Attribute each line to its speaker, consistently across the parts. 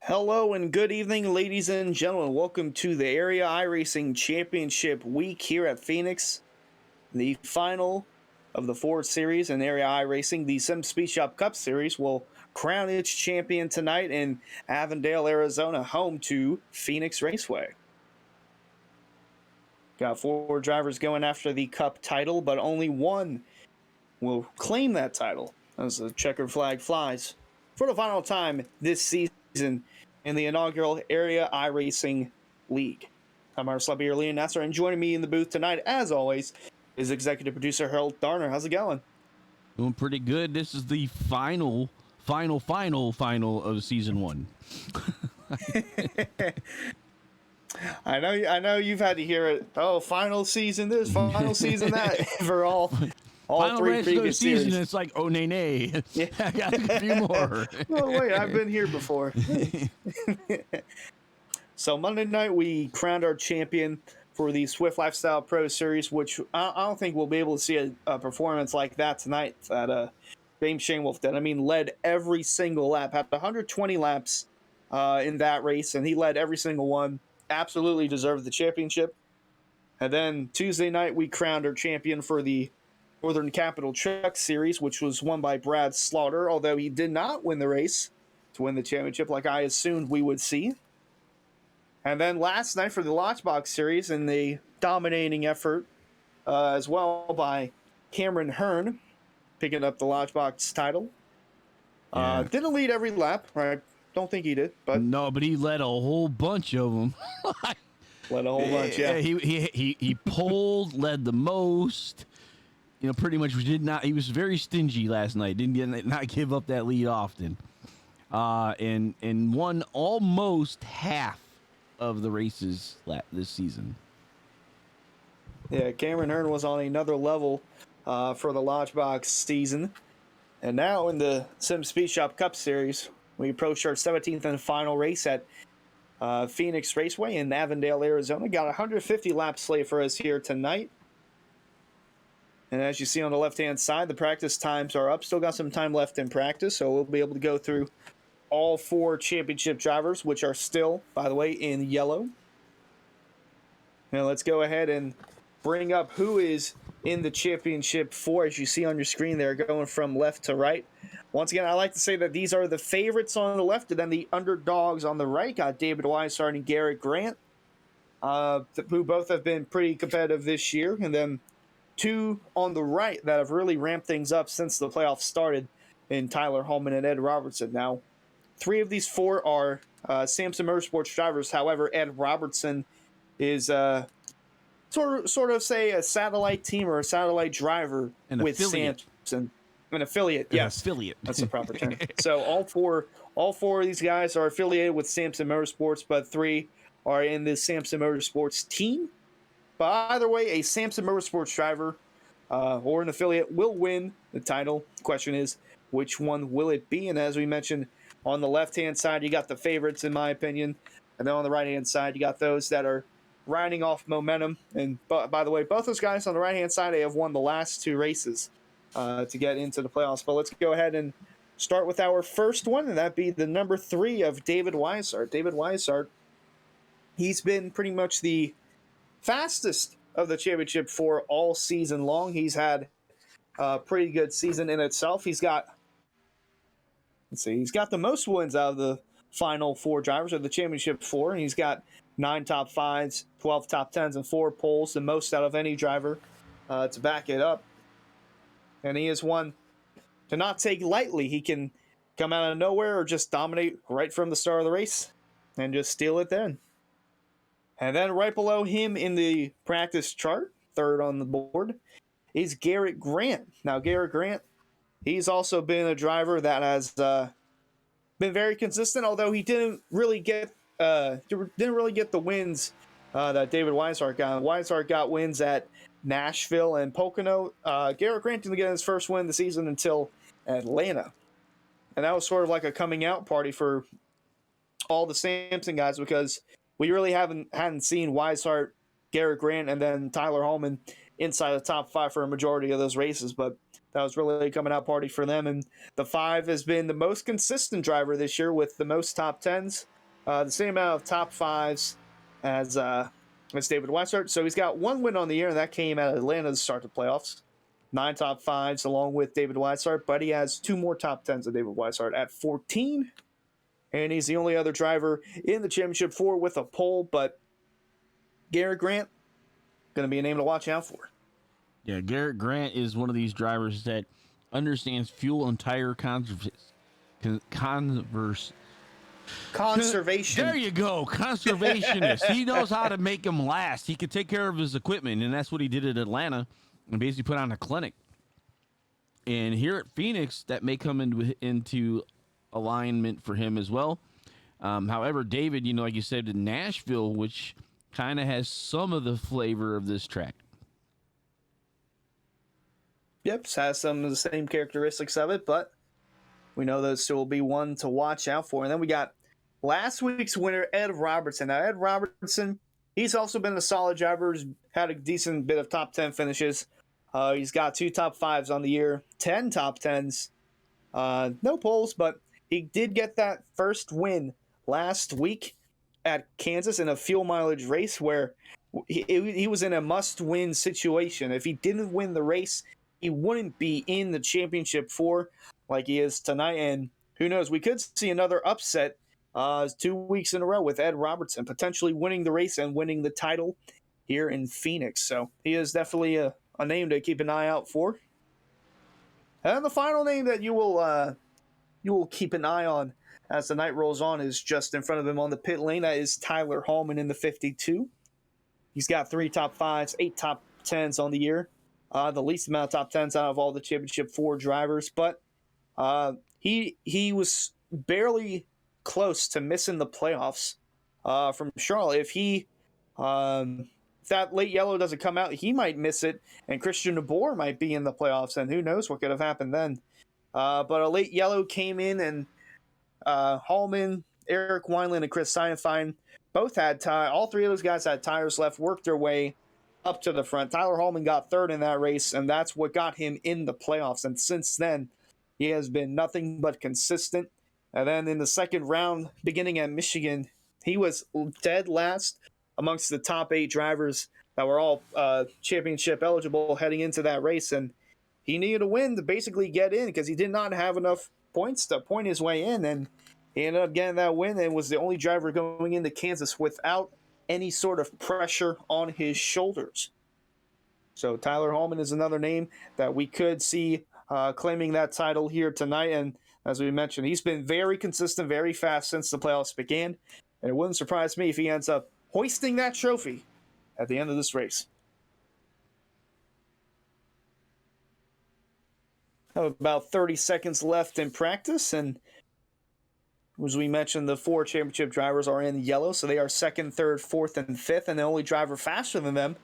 Speaker 1: Hello and good evening, ladies and gentlemen. Welcome to the Area iRacing Championship Week here at Phoenix. The final of the Ford Series and Area iRacing, the SimSpeedShop Cup Series, will crown its champion tonight in Avondale, Arizona, home to Phoenix Raceway. Got four drivers going after the Cup title, but only one will claim that title as the checkered flag flies for the final time this season in the inaugural Area iRacing League. I'm Marcel Bierly, and that's right. And joining me in the booth tonight, as always, is executive producer Harold Darner. How's it going?
Speaker 2: Doing pretty good. This is the final of season one.
Speaker 1: I know you've had to hear it. Oh, final season this, final season that for all
Speaker 2: Final
Speaker 1: three previous
Speaker 2: season.
Speaker 1: series.
Speaker 2: It's like, oh, nay.
Speaker 1: Yeah.
Speaker 2: I got a few more.
Speaker 1: Oh wait, I've been here before. So Monday night we crowned our champion for the Swift Lifestyle Pro Series, which I don't think we'll be able to see a performance like that tonight that James Shanewolf did. I mean, led every single lap, had 120 laps in that race, and he led every single one. Absolutely deserved the championship. And then Tuesday night we crowned our champion for the Northern Capital Truck Series, which was won by Brad Slaughter, although he did not win the race to win the championship like I assumed we would see. And then last night for the Launchbox Series, in the dominating effort as well by Cameron Hearn, picking up the Launchbox title.
Speaker 2: Yeah.
Speaker 1: Didn't lead every lap, right? Don't think he did, but
Speaker 2: No, but he led a whole bunch of them.
Speaker 1: led a whole bunch. Yeah,
Speaker 2: He pulled, led the most. You know, pretty much did not. He was very stingy last night. Didn't not give up that lead often. And won almost half of the races this season.
Speaker 1: Yeah, Cameron Hearn was on another level for the Launchbox season. And now in the SimSpeedShop Cup Series, we approach our 17th and final race at Phoenix Raceway in Avondale, Arizona. Got 150 lap slate for us here tonight. And as you see on the left-hand side, the practice times are up. Still got some time left in practice, so we'll be able to go through all four championship drivers, which are still, by the way, in yellow. Now let's go ahead and bring up who is in the championship four, as you see on your screen there, going from left to right. Once again, I like to say that these are the favorites on the left, and then the underdogs on the right. Got David Weishart and Garrett Grant, who both have been pretty competitive this year. And then two on the right that have really ramped things up since the playoffs started in Tyler Holman and Ed Robertson. Now, three of these four are Samson Motorsports drivers. However, Ed Robertson is sort of say a satellite team or a satellite driver with Samson. An affiliate, yes.
Speaker 2: Affiliate.
Speaker 1: That's the proper term. So all four of these guys are affiliated with Samson Motorsports, but three are in the Samson Motorsports team. But either way, a Samson Motorsports driver or an affiliate will win the title. The question is, which one will it be? And as we mentioned, on the left-hand side, you got the favorites, in my opinion. And then on the right-hand side, you got those that are riding off momentum. And by the way, both those guys on the right-hand side, they have won the last two races to get into the playoffs. But let's go ahead and start with our first one, and that'd be the number 3 of David Weishart. David Weishart, he's been pretty much the fastest of the championship for all season long. He's had a pretty good season in itself. He's got the most wins out of the final four drivers of the championship four, and he's got 9 top 5s, 12 top 10s, and 4 poles, the most out of any driver to back it up. And he is one to not take lightly. He can come out of nowhere or just dominate right from the start of the race and just steal it then. And then right below him in the practice chart, third on the board, is Garrett Grant. Now, Garrett Grant, he's also been a driver that has been very consistent, although he didn't really get the wins that David Weishart got. Weishart got wins at Nashville and Pocono. Garrett Grant didn't get his first win of the season until Atlanta. And that was sort of like a coming out party for all the Samson guys, because we really hadn't seen Weishart, Garrett Grant, and then Tyler Holman inside the top 5 for a majority of those races, but that was really a coming out party for them. And the 5 has been the most consistent driver this year with the most top 10s, the same amount of top 5s as David Weissart. So he's got 1 win on the year, and that came at Atlanta to start the playoffs. 9 top 5s along with David Weissart, but he has 2 more top 10s than David Weissart at 14. And he's the only other driver in the championship 4 with a pole, but Garrett Grant, going to be a name to watch out for.
Speaker 2: Yeah, Garrett Grant is one of these drivers that understands fuel and tire
Speaker 1: Conservation.
Speaker 2: There you go, conservationist. He knows how to make them last. He can take care of his equipment, and that's what he did at Atlanta, and basically put on a clinic. And here at Phoenix, that may come into alignment for him as well. However, David, like you said, in Nashville, which kind of has some of the flavor of this track.
Speaker 1: Yep, has some of the same characteristics of it, but we know those two will be one to watch out for. And then we got last week's winner, Ed Robertson. Now, Ed Robertson, he's also been a solid driver. He's had a decent bit of top 10 finishes. He's got 2 top 5s on the year, 10 top 10s. No poles, but he did get that first win last week at Kansas in a fuel mileage race where he was in a must-win situation. If he didn't win the race, he wouldn't be in the championship 4 like he is tonight. And who knows, we could see another upset 2 weeks in a row with Ed Robertson potentially winning the race and winning the title here in Phoenix. So he is definitely a name to keep an eye out for. And the final name that you will keep an eye on as the night rolls on is just in front of him on the pit lane. That is Tyler Hallman in the 52. He's got 3 top 5s, 8 top 10s on the year. The least amount of top 10s out of all the championship 4 drivers. But he was barely close to missing the playoffs from Charlotte. If that late yellow doesn't come out, he might miss it, and Christian DeBoer might be in the playoffs, and who knows what could have happened then. But a late yellow came in, and Hallman, Eric Wineland, and Chris Seinfein both had all 3 of those guys had tires left, worked their way up to the front. Tyler Hallman got 3rd in that race, and that's what got him in the playoffs. And since then, he has been nothing but consistent. And then in the second round, beginning at Michigan, he was dead last amongst the top 8 drivers that were all championship eligible heading into that race. And he needed a win to basically get in because he did not have enough points to point his way in. And he ended up getting that win and was the only driver going into Kansas without any sort of pressure on his shoulders. So Tyler Hallman is another name that we could see claiming that title here tonight. And as we mentioned, he's been very consistent, very fast since the playoffs began. And it wouldn't surprise me if he ends up hoisting that trophy at the end of this race. About 30 seconds left in practice, and as we mentioned, the 4 championship drivers are in yellow, so they are 2nd, 3rd, 4th, and 5th, and the only driver faster than them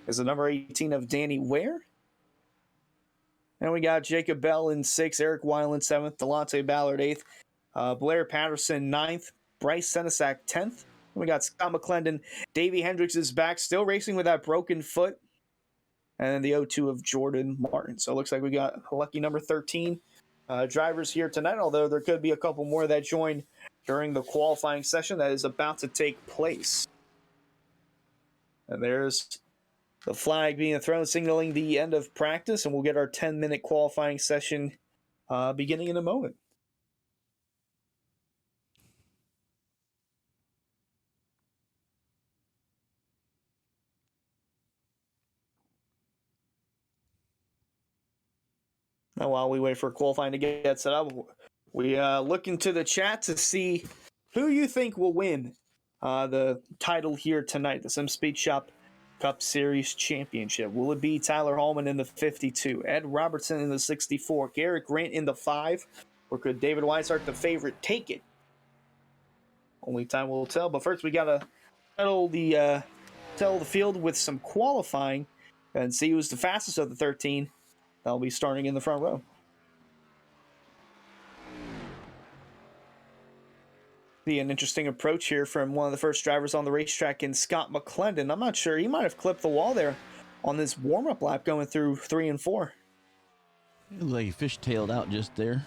Speaker 1: is the number 18 of Danny Ware. And we got Jacob Bell in 6th, Eric Wineland 7th, Delonte Ballard 8th, Blair Patterson 9th, Bryce Senesac 10th. And we got Scott McClendon. Davey Hendricks is back, still racing with that broken foot. And then the 0-2 of Jordan Martin. So it looks like we got lucky number 13 drivers here tonight, although there could be a couple more that join during the qualifying session that is about to take place. And there's the flag being thrown, signaling the end of practice, and we'll get our 10-minute qualifying session beginning in a moment. Now, while we wait for qualifying to get set up, we look into the chat to see who you think will win the title here tonight, the SimSpeedShop Cup Series Championship. Will it be Tyler Hallman in the 52, Ed Robertson in the 64, Garrett Grant in the 5, or could David Weissart, the favorite, take it? Only time will tell. But first, we gotta settle the field with some qualifying and see who's the fastest of the 13. That'll be starting in the front row. Be an interesting approach here from one of the first drivers on the racetrack in Scott McClendon. I'm not sure. He might have clipped the wall there on this warm-up lap going through 3 and 4.
Speaker 2: It looked like he fish-tailed out just there.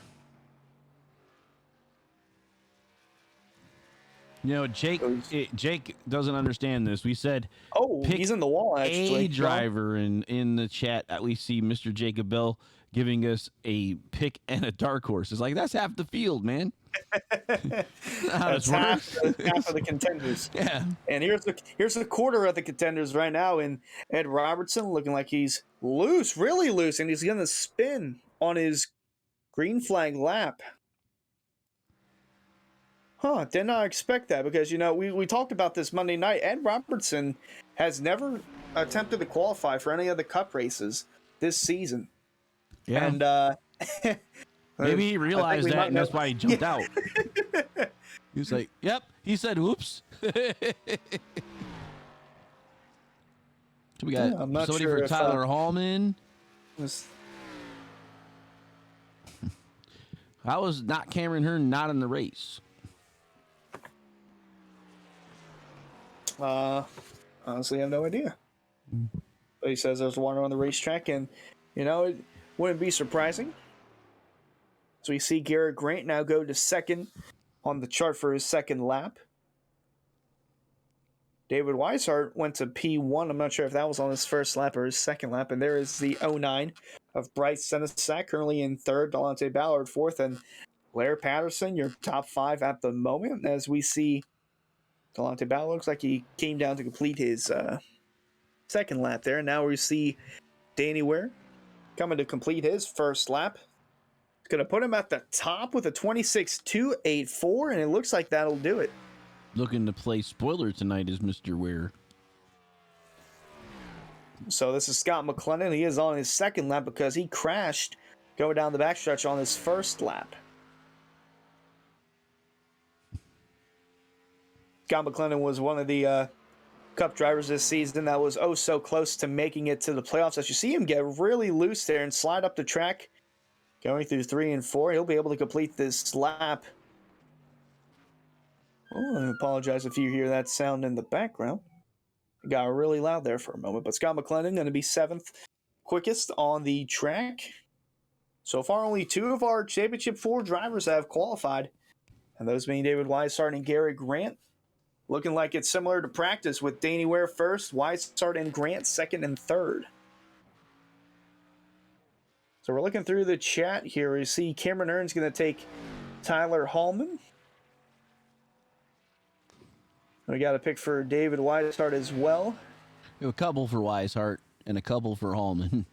Speaker 2: You know, Jake doesn't understand this. We said,
Speaker 1: Oh,
Speaker 2: pick
Speaker 1: he's in the wall, actually.
Speaker 2: a driver in the chat. We see Mr. Jacob Bell giving us a pick and a dark horse. It's like, that's half the field, man.
Speaker 1: That's half of the contenders.
Speaker 2: Yeah.
Speaker 1: And here's the quarter of the contenders right now. And Ed Robertson looking like he's loose, really loose, and he's going to spin on his green flag lap. Huh, did not expect that because, you know, we talked about this Monday night. Ed Robertson has never attempted to qualify for any of the cup races this season.
Speaker 2: Yeah.
Speaker 1: And
Speaker 2: maybe he realized that, and that's why he jumped out. He was like, yep. He said, whoops. So we got somebody for Tyler Hallman. How was not Cameron Hearn not in the race?
Speaker 1: Honestly, I have no idea. But he says there's water on the racetrack, and, you know, it wouldn't be surprising. So we see Garrett Grant now go to second on the chart for his second lap. David Weishart went to P1. I'm not sure if that was on his first lap or his second lap. And there is the 09 of Bryce Senesac, currently in third, Delonte Ballard fourth, and Blair Patterson, your top 5 at the moment, as we see Delonte Ballard looks like he came down to complete his second lap there. And now we see Danny Ware coming to complete his first lap. It's going to put him at the top with a 26.284, and it looks like that'll do it.
Speaker 2: Looking to play spoiler tonight is Mr. Ware.
Speaker 1: So this is Scott McLennan. He is on his second lap because he crashed going down the backstretch on his first lap. Scott McLennan was one of the Cup drivers this season that was oh so close to making it to the playoffs. As you see him get really loose there and slide up the track, going through 3 and 4, he'll be able to complete this lap. Oh, I apologize if you hear that sound in the background. It got really loud there for a moment. But Scott McLennan going to be 7th quickest on the track. So far, only 2 of our Championship 4 drivers have qualified, and those being David Weishart and Gary Grant. Looking like it's similar to practice with Danny Ware first, Weishart and Grant second and third. So we're looking through the chat here. We see Cameron Earn's going to take Tyler Hallman. We got a pick for David Weishart as well.
Speaker 2: We have a couple for Weishart and a couple for Hallman.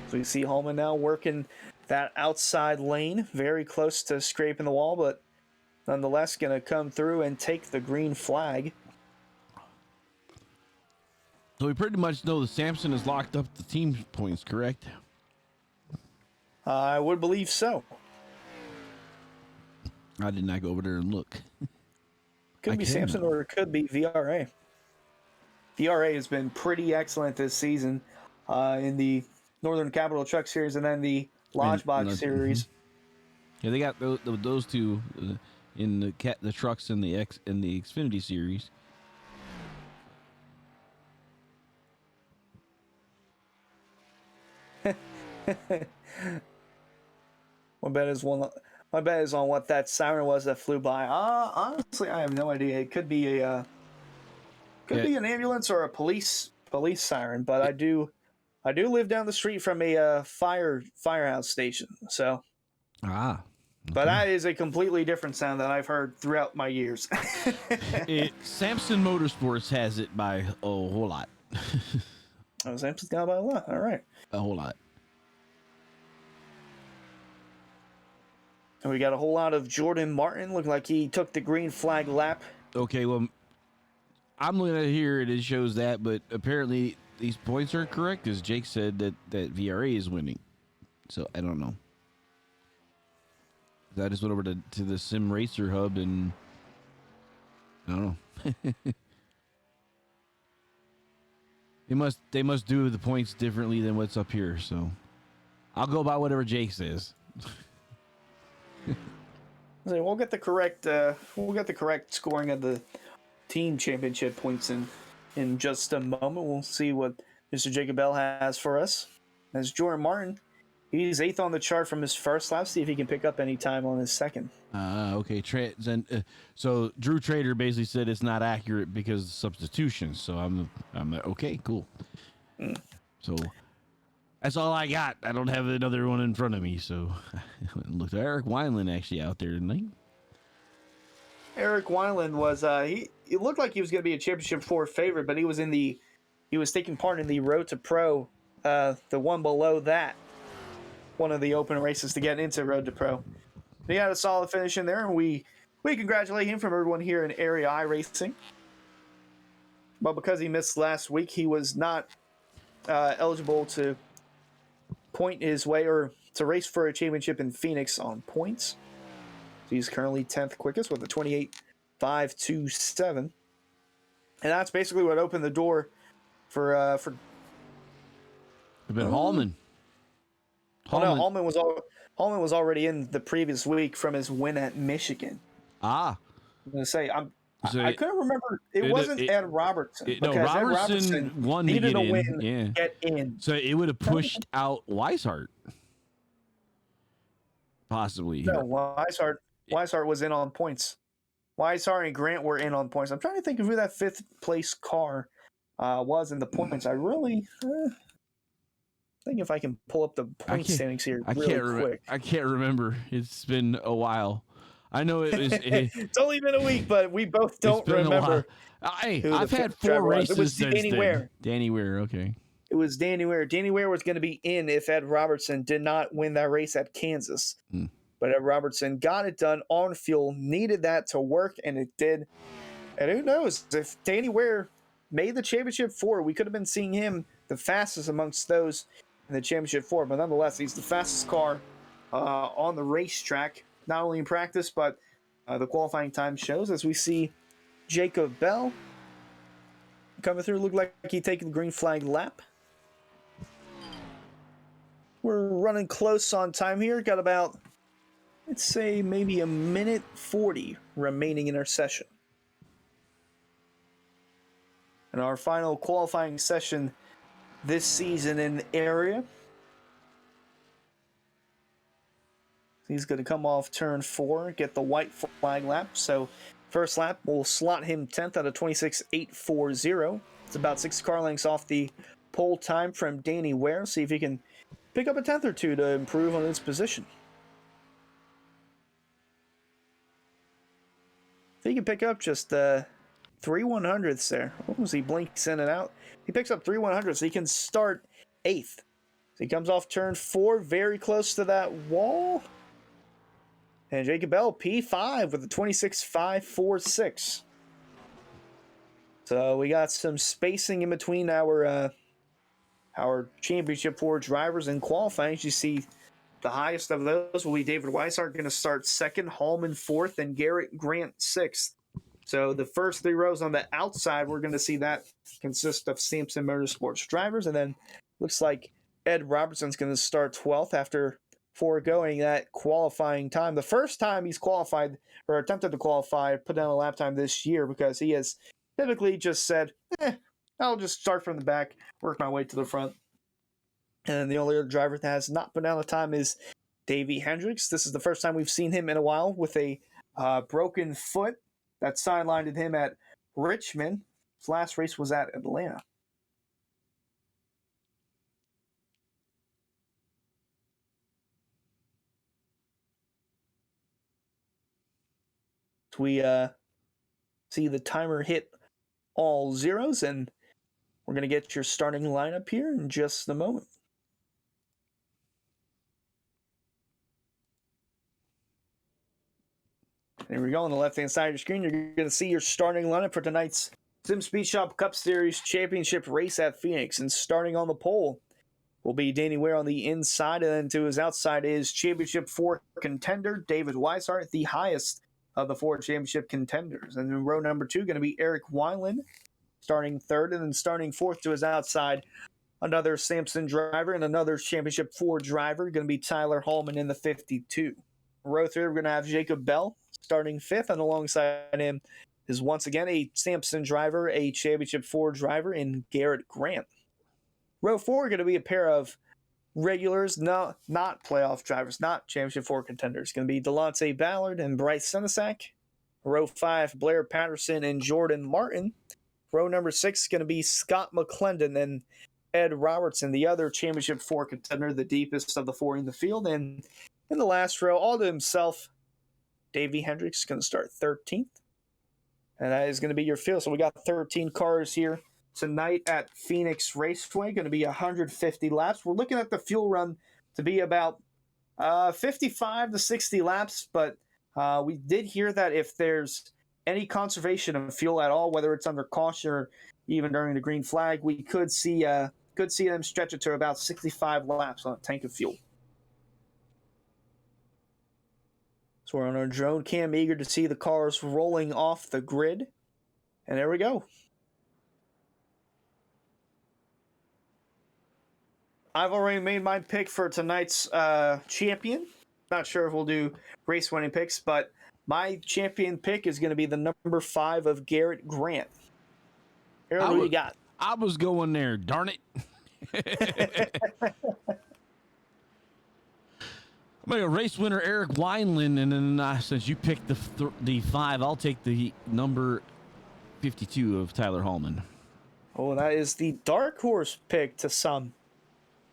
Speaker 1: So you see Hallman now working that outside lane, very close to scraping the wall, but nonetheless going to come through and take the green flag.
Speaker 2: So we pretty much know that Samson has locked up the team points, correct?
Speaker 1: I would believe so.
Speaker 2: I did not go over there and look.
Speaker 1: Could be Samson or it could be VRA. VRA has been pretty excellent this season in the Northern Capital Truck Series and then the Lodge Box Series.
Speaker 2: Mm-hmm. Yeah, they got those two in the trucks in the Xfinity Series.
Speaker 1: My bet is on what that siren was that flew by. Honestly, I have no idea. It could be be an ambulance or a police siren, but I do live down the street from a firehouse station. So
Speaker 2: okay.
Speaker 1: But that is a completely different sound that I've heard throughout my years.
Speaker 2: Samson Motorsports has it by a whole lot.
Speaker 1: Oh, Samson's got it by a lot. All right.
Speaker 2: A whole lot.
Speaker 1: And we got a whole lot of Jordan Martin. Looked like he took the green flag lap.
Speaker 2: Okay, well, I'm looking at here. It shows that, but apparently these points are correct, as Jake said that VRA is winning. So I don't know. I just went over to the Sim Racer Hub and I don't know. They must do the points differently than what's up here. So I'll go by whatever Jake says.
Speaker 1: We'll get the correct scoring of the team championship points in just a moment. We'll see what Mr. Jacob Bell has for us. As Jordan Martin, he's 8th on the chart from his first lap. See if he can pick up any time on his second.
Speaker 2: Okay. So Drew Trader basically said it's not accurate because of substitutions. So I'm like, okay, cool. So that's all I got. I don't have another one in front of me. So look, Eric Wineland actually out there tonight.
Speaker 1: Eric Wineland was he looked like he was going to be a championship 4 favorite, but he was taking part in the Road to Pro, the one below that, one of the open races to get into Road to Pro. He had a solid finish in there, and we congratulate him from everyone here in Area I Racing. But because he missed last week, he was not eligible to point his way or to race for a championship in Phoenix on points. He's currently 10th quickest with a 28.527. And that's basically what opened the door for
Speaker 2: Hallman.
Speaker 1: Oh no, Hallman was already in the previous week from his win at Michigan.
Speaker 2: I'm
Speaker 1: going to say I couldn't remember. It wasn't Ed Robertson.
Speaker 2: No, Robertson won to get in.
Speaker 1: Win,
Speaker 2: yeah.
Speaker 1: Get in.
Speaker 2: So it would have pushed out Weishart. Possibly.
Speaker 1: No, Weishart was in on points. Weishart and Grant were in on points. I'm trying to think of who that 5th place car was in the points. I really think if I can pull up the point standings here really quick.
Speaker 2: I can't remember. It's been a while. I know it was.
Speaker 1: It's only been a week, but we both don't remember.
Speaker 2: I've had 4 races
Speaker 1: it was
Speaker 2: since
Speaker 1: Danny
Speaker 2: then.
Speaker 1: Ware.
Speaker 2: Danny Ware, okay.
Speaker 1: It was Danny Ware. Danny Ware was going to be in if Ed Robertson did not win that race at Kansas. But Ed Robertson got it done on fuel, needed that to work, and it did. And who knows, if Danny Ware made the championship 4, we could have been seeing him the fastest amongst those in the championship 4. But nonetheless, he's the fastest car on the racetrack, not only in practice, but the qualifying time shows. As we see Jacob Bell coming through, looked like he taking the green flag lap. We're running close on time here. Got about, let's say, maybe a minute 40 remaining in our session. And our final qualifying session this season in the area. He's going to come off turn 4, get the white flag lap. So first lap will slot him 10th out of 26.840. It's about 6 car lengths off the pole time from Danny Ware. See if he can pick up a 10th or 2 to improve on his position. If he can pick up just 3 100ths there. Oh, as he blinks in and out. He picks up 3 100ths, so he can start 8th. So he comes off turn 4, very close to that wall. And Jacob Bell, P5 with a 26.546. So we got some spacing in between our championship 4 drivers in qualifying. As you see, the highest of those will be David Weishart, going to start 2nd, Hallman 4th, and Garrett Grant 6th. So the first 3 rows on the outside, we're going to see that consist of Sampson Motorsports drivers. And then looks like Ed Robertson's going to start 12th after foregoing that qualifying time. The first time he's qualified or attempted to qualify, put down a lap time this year, because he has typically just said, I'll just start from the back, work my way to the front. And the only other driver that has not put down a time is Davey Hendricks. This is the first time we've seen him in a while with a broken foot that sidelined him at Richmond. His last race was at Atlanta. We see the timer hit all zeros, and we're going to get your starting lineup here in just a moment. There we go. On the left-hand side of your screen, you're going to see your starting lineup for tonight's SimSpeedShop Cup Series Championship race at Phoenix. And starting on the pole will be Danny Ware on the inside, and then to his outside is Championship 4 contender David Weishart, the highest of the 4 championship contenders. And in row number 2, going to be Eric Wineland, starting 3rd, and then starting 4th to his outside, another Sampson driver and another Championship 4 driver, going to be Tyler Hallman in the 52. Row 3, we're going to have Jacob Bell starting 5th, and alongside him is once again a Samson driver, a Championship 4 driver in Garrett Grant. Row 4 going to be a pair of regulars, no, not playoff drivers, not Championship 4 contenders. Going to be Delonte Ballard and Bryce Senesac. Row 5, Blair Patterson and Jordan Martin. Row number 6 is going to be Scott McClendon and Ed Robertson, the other Championship 4 contender, the deepest of the 4 in the field. And in the last row, all to himself, Davey Hendricks is going to start 13th. And that is going to be your field. So we got 13 cars here tonight at Phoenix Raceway. Going to be 150 laps. We're looking at the fuel run to be about 55 to 60 laps. But we did hear that if there's any conservation of fuel at all, whether it's under caution or even during the green flag, we could see them stretch it to about 65 laps on a tank of fuel. So we're on our drone cam, eager to see the cars rolling off the grid. And there we go. I've already made my pick for tonight's champion. Not sure if we'll do race winning picks, but my champion pick is going to be the number 5 of Garrett Grant. Harold, what you got?
Speaker 2: I was going there, darn it. I'm going to race winner Eric Wineland, and then since you picked the 5, I'll take the number 52 of Tyler Hallman.
Speaker 1: Oh, that is the dark horse pick to some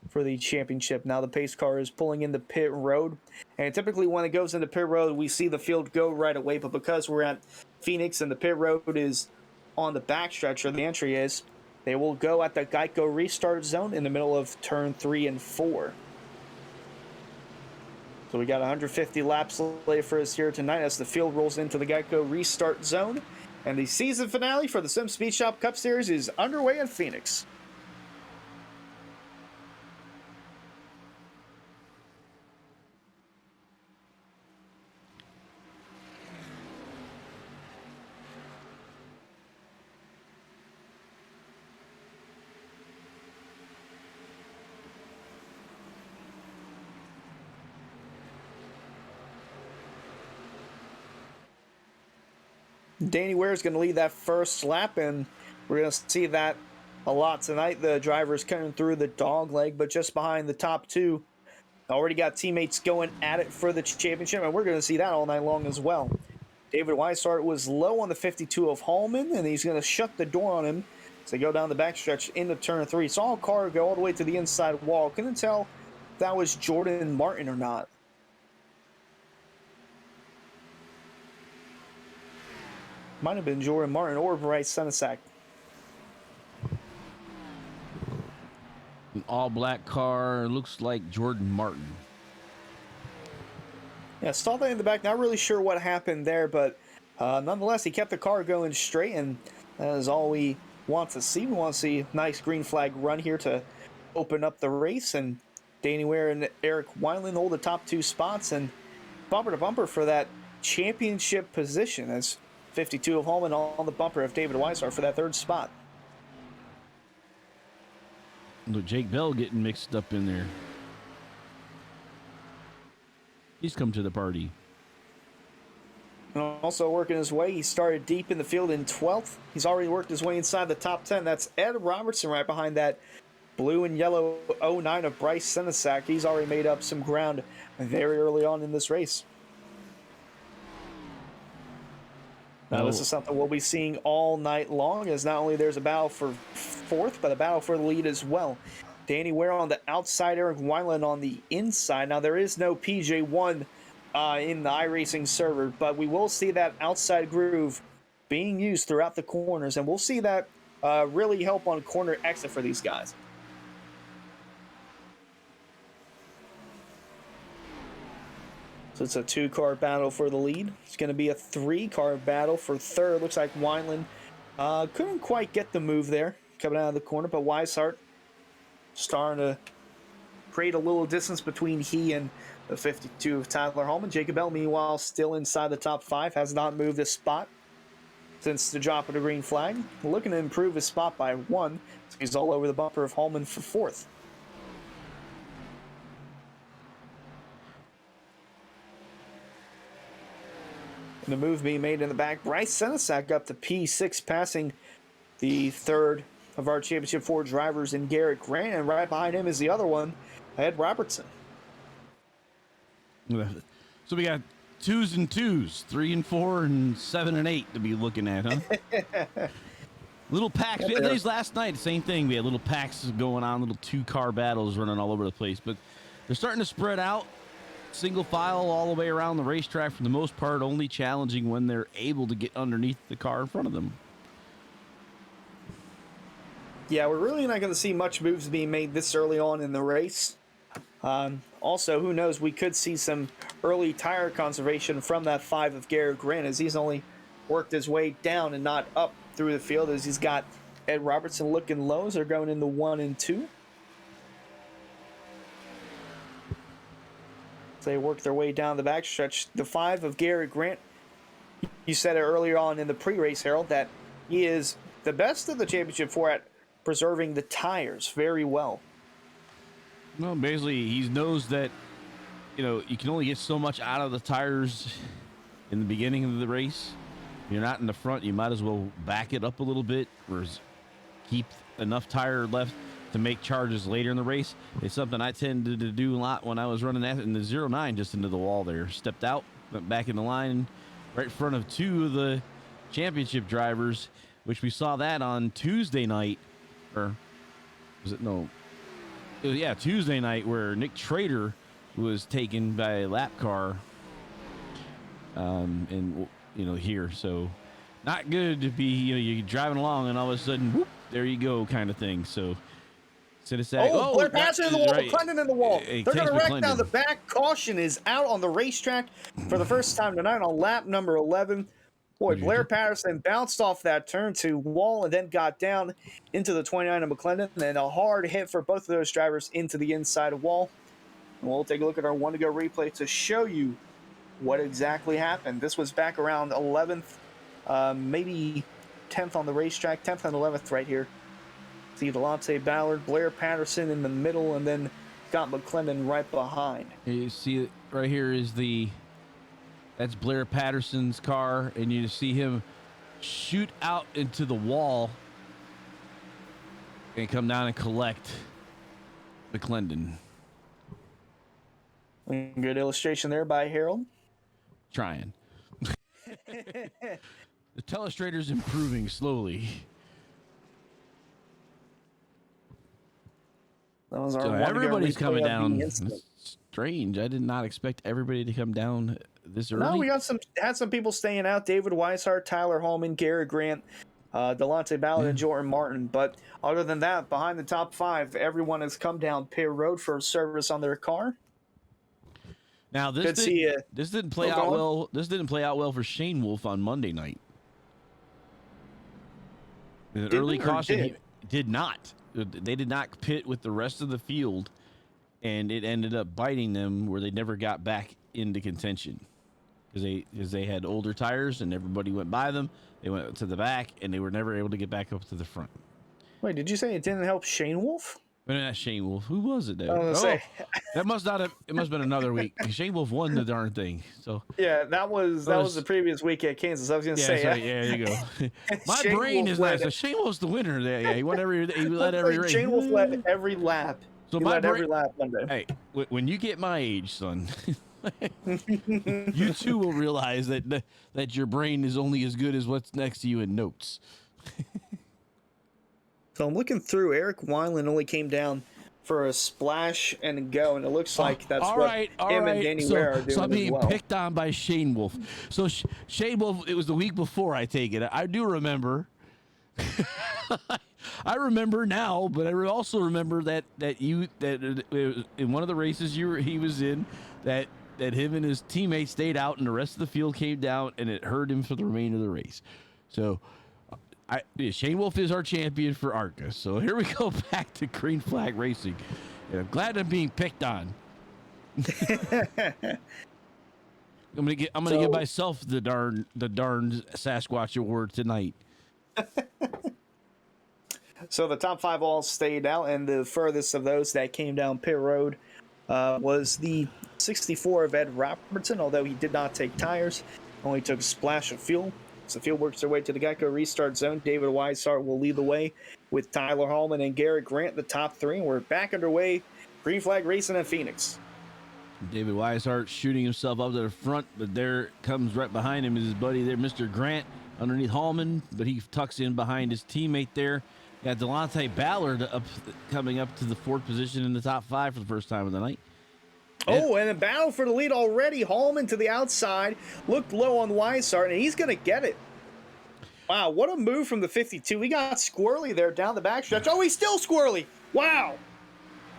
Speaker 1: for the championship. Now the pace car is pulling into pit road, and typically when it goes into pit road, we see the field go right away, but because we're at Phoenix and the pit road is on the backstretch, or the entry is, they will go at the Geico restart zone in the middle of turn 3 and 4. So we got 150 laps later for us here tonight as the field rolls into the Geico restart zone. And the season finale for the SimSpeedShop Cup Series is underway in Phoenix. Danny Ware is going to lead that first lap, and we're going to see that a lot tonight. The driver's coming through the dog leg, but just behind the top 2. Already got teammates going at it for the championship, and we're going to see that all night long as well. David Weishart was low on the 52 of Hallman, and he's going to shut the door on him as they go down the backstretch into turn 3. Saw a car go all the way to the inside wall. Couldn't tell if that was Jordan Martin or not. Might have been Jordan Martin or Bryce Senesac.
Speaker 2: An all-black car, looks like Jordan Martin.
Speaker 1: Yeah, saw that in the back. Not really sure what happened there, but nonetheless, he kept the car going straight, and that is all we want to see. We want to see a nice green flag run here to open up the race, and Danny Ware and Eric Wineland hold the top 2 spots, and bumper to bumper for that championship position as 52 of Hallman on the bumper of David Weishart for that 3rd spot.
Speaker 2: Look, Jake Bell getting mixed up in there. He's come to the party.
Speaker 1: And also working his way, he started deep in the field in 12th. He's already worked his way inside the top 10. That's Ed Robertson right behind that blue and yellow 09 of Bryce Senesac. He's already made up some ground very early on in this race. Now, this is something we'll be seeing all night long, as not only there's a battle for 4th, but a battle for the lead as well. Danny Ware on the outside, Eric Wineland on the inside. Now, there is no PJ1 in the iRacing server, but we will see that outside groove being used throughout the corners, and we'll see that really help on corner exit for these guys. So it's a 2-car battle for the lead. It's going to be a 3-car battle for 3rd. Looks like Wineland couldn't quite get the move there coming out of the corner, but Weishart starting to create a little distance between he and the 52 of Tyler Hallman. Jacob Bell, meanwhile, still inside the top 5, has not moved a spot since the drop of the green flag. Looking to improve his spot by 1. So he's all over the bumper of Hallman for 4th. And the move being made in the back. Bryce Senesac up to P6, passing the third of our Championship 4 drivers in Garrett Grant. And right behind him is the other one, Ed Robertson.
Speaker 2: So we got 2s and 2s, 3 and 4, and 7 and 8 to be looking at, huh? Little packs. We had these last night. Same thing. We had little packs going on, little 2-car battles running all over the place. But they're starting to spread out, single file all the way around the racetrack for the most part, only challenging when they're able to get underneath the car in front of them.
Speaker 1: Yeah, we're really not going to see much moves being made this early on in the race. Also, who knows, we could see some early tire conservation from that 5 of Garrett Grant, as he's only worked his way down and not up through the field, as he's got Ed Robertson looking low as they're going into 1 and 2. They work their way down the backstretch. The 5 of Garrett Grant, you said it earlier on in the pre-race, Harold, that he is the best of the Championship 4 at preserving the tires very well.
Speaker 2: Well, basically, he knows that, you can only get so much out of the tires in the beginning of the race. If you're not in the front, you might as well back it up a little bit or keep enough tire left to make charges later in the race. It's something I tended to do a lot when I was running that in the 09, just into the wall there. Stepped out, went back in the line right in front of 2 of the championship drivers, which we saw that on Tuesday night. Or was it? No. It was, Tuesday night, where Nick Trader was taken by a lap car. And, here. So not good to be, you're driving along and all of a sudden, whoop, there you go, kind of thing. So,
Speaker 1: Blair Patterson in the wall,
Speaker 2: right.
Speaker 1: McClendon in the wall. They're going to wreck
Speaker 2: McClendon.
Speaker 1: down the back. Caution is out on the racetrack for the first time tonight on lap number 11. Boy, Blair Patterson bounced off that turn to wall and then got down into the 29 of McClendon. And a hard hit for both of those drivers into the inside of wall. And we'll take a look at our 1 to go replay to show you what exactly happened. This was back around 11th, maybe 10th on the racetrack, 10th and 11th right here. See Delonte Ballard, Blair Patterson in the middle, and then Scott McClendon right behind.
Speaker 2: You see it right here is that's Blair Patterson's car, and you see him shoot out into the wall and come down and collect McClendon.
Speaker 1: Good illustration there by Harold.
Speaker 2: Trying. The telestrator's improving slowly.
Speaker 1: So
Speaker 2: everybody's coming down. It's strange. I did not expect everybody to come down this early.
Speaker 1: No, we had some people staying out. David Weishart, Tyler Holman, Garrett Grant, Delonte Ballard, and Jordan Martin. But other than that, behind the top 5, everyone has come down pit road for service on their car.
Speaker 2: Now this didn't play out well. This didn't play out well for Shane Wolf on Monday night. The early caution did not. They did not pit with the rest of the field, and it ended up biting them where they never got back into contention because they had older tires and everybody went by them. They went to the back and they were never able to get back up to the front.
Speaker 1: Wait, did you say it didn't help Shane Wolf?
Speaker 2: Well, not Shane Wolf. Who was it? That must not have. It must have been another week. Shane Wolf won the darn thing. So
Speaker 1: yeah, that was the previous week at Kansas. I was going to say.
Speaker 2: Sorry, yeah, there you go. My brain is nice. So Shane Wolf's the winner. Yeah, he won he led every race.
Speaker 1: Shane Wolf led every lap. So he led every lap Monday.
Speaker 2: Hey, when you get my age, son, you too will realize that your brain is only as good as what's next to you in notes.
Speaker 1: So I'm looking through. Eric Wineland only came down for a splash and a go, and it looks like that's what him and Danny Ware are doing.
Speaker 2: So I'm being
Speaker 1: as well.
Speaker 2: picked on by Shane Wolf. So Shane Wolf, it was the week before, I take it. I do remember. I remember now, but I also remember that in one of the races he was in, that him and his teammates stayed out and the rest of the field came down and it hurt him for the remainder of the race. So Shane Wolf is our champion for ARCA. So here we go back to green flag racing. And I'm glad I'm being picked on. I'm gonna give myself the darn Sasquatch award tonight.
Speaker 1: So the top 5 all stayed out, and the furthest of those that came down pit road was the 64 of Ed Robertson, although he did not take tires. Only took a splash of fuel. So field works their way to the Geico restart zone. David Weishart will lead the way with Tyler Hallman and Garrett Grant, the top three. And we're back underway. Green flag racing in Phoenix.
Speaker 2: David Weishart shooting himself up to the front, but there comes right behind him is his buddy there, Mr. Grant, underneath Hallman, but he tucks in behind his teammate there. Got Delonte Ballard coming up to the fourth position in the top five for the first time of the night.
Speaker 1: Oh, and a battle for the lead already. Hallman to the outside, looked low on Weishart, and he's going to get it. Wow, what a move from the 52. He got squirrely there down the backstretch. Oh, he's still squirrely. Wow.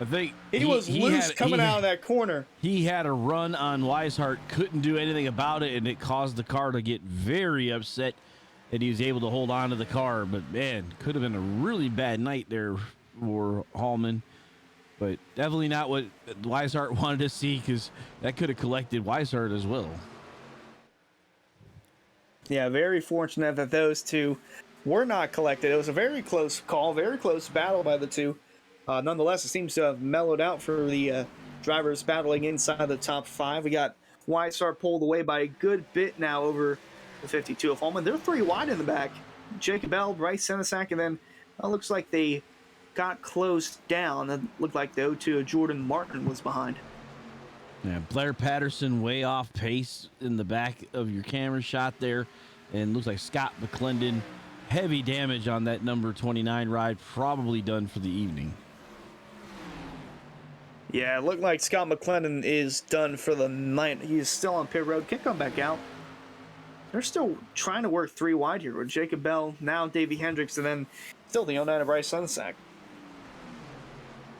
Speaker 2: I think
Speaker 1: he was loose coming out of that corner.
Speaker 2: He had a run on Weishart, couldn't do anything about it, and it caused the car to get very upset that he was able to hold on to the car. But, man, could have been a really bad night there for Hallman. But definitely not what Weishart wanted to see, because that could have collected Weishart as well.
Speaker 1: Yeah, very fortunate that those two were not collected. It was a very close call, very close battle by the two. Nonetheless, it seems to have mellowed out for the drivers battling inside the top five. We got Weishart pulled away by a good bit now over the 52 of Hallman. They're three wide in the back. Jacob Bell, Bryce Senesac, and then looks like they got closed down. It looked like the 02 of Jordan Martin was behind.
Speaker 2: Yeah, Blair Patterson way off pace in the back of your camera shot there. And looks like Scott McClendon, heavy damage on that number 29 ride, probably done for the evening.
Speaker 1: Yeah, it looked like Scott McClendon is done for the night. He's still on pit road. Can't come back out. They're still trying to work three wide here with Jacob Bell, now Davey Hendricks, and then still the 09 of Bryce Senesac.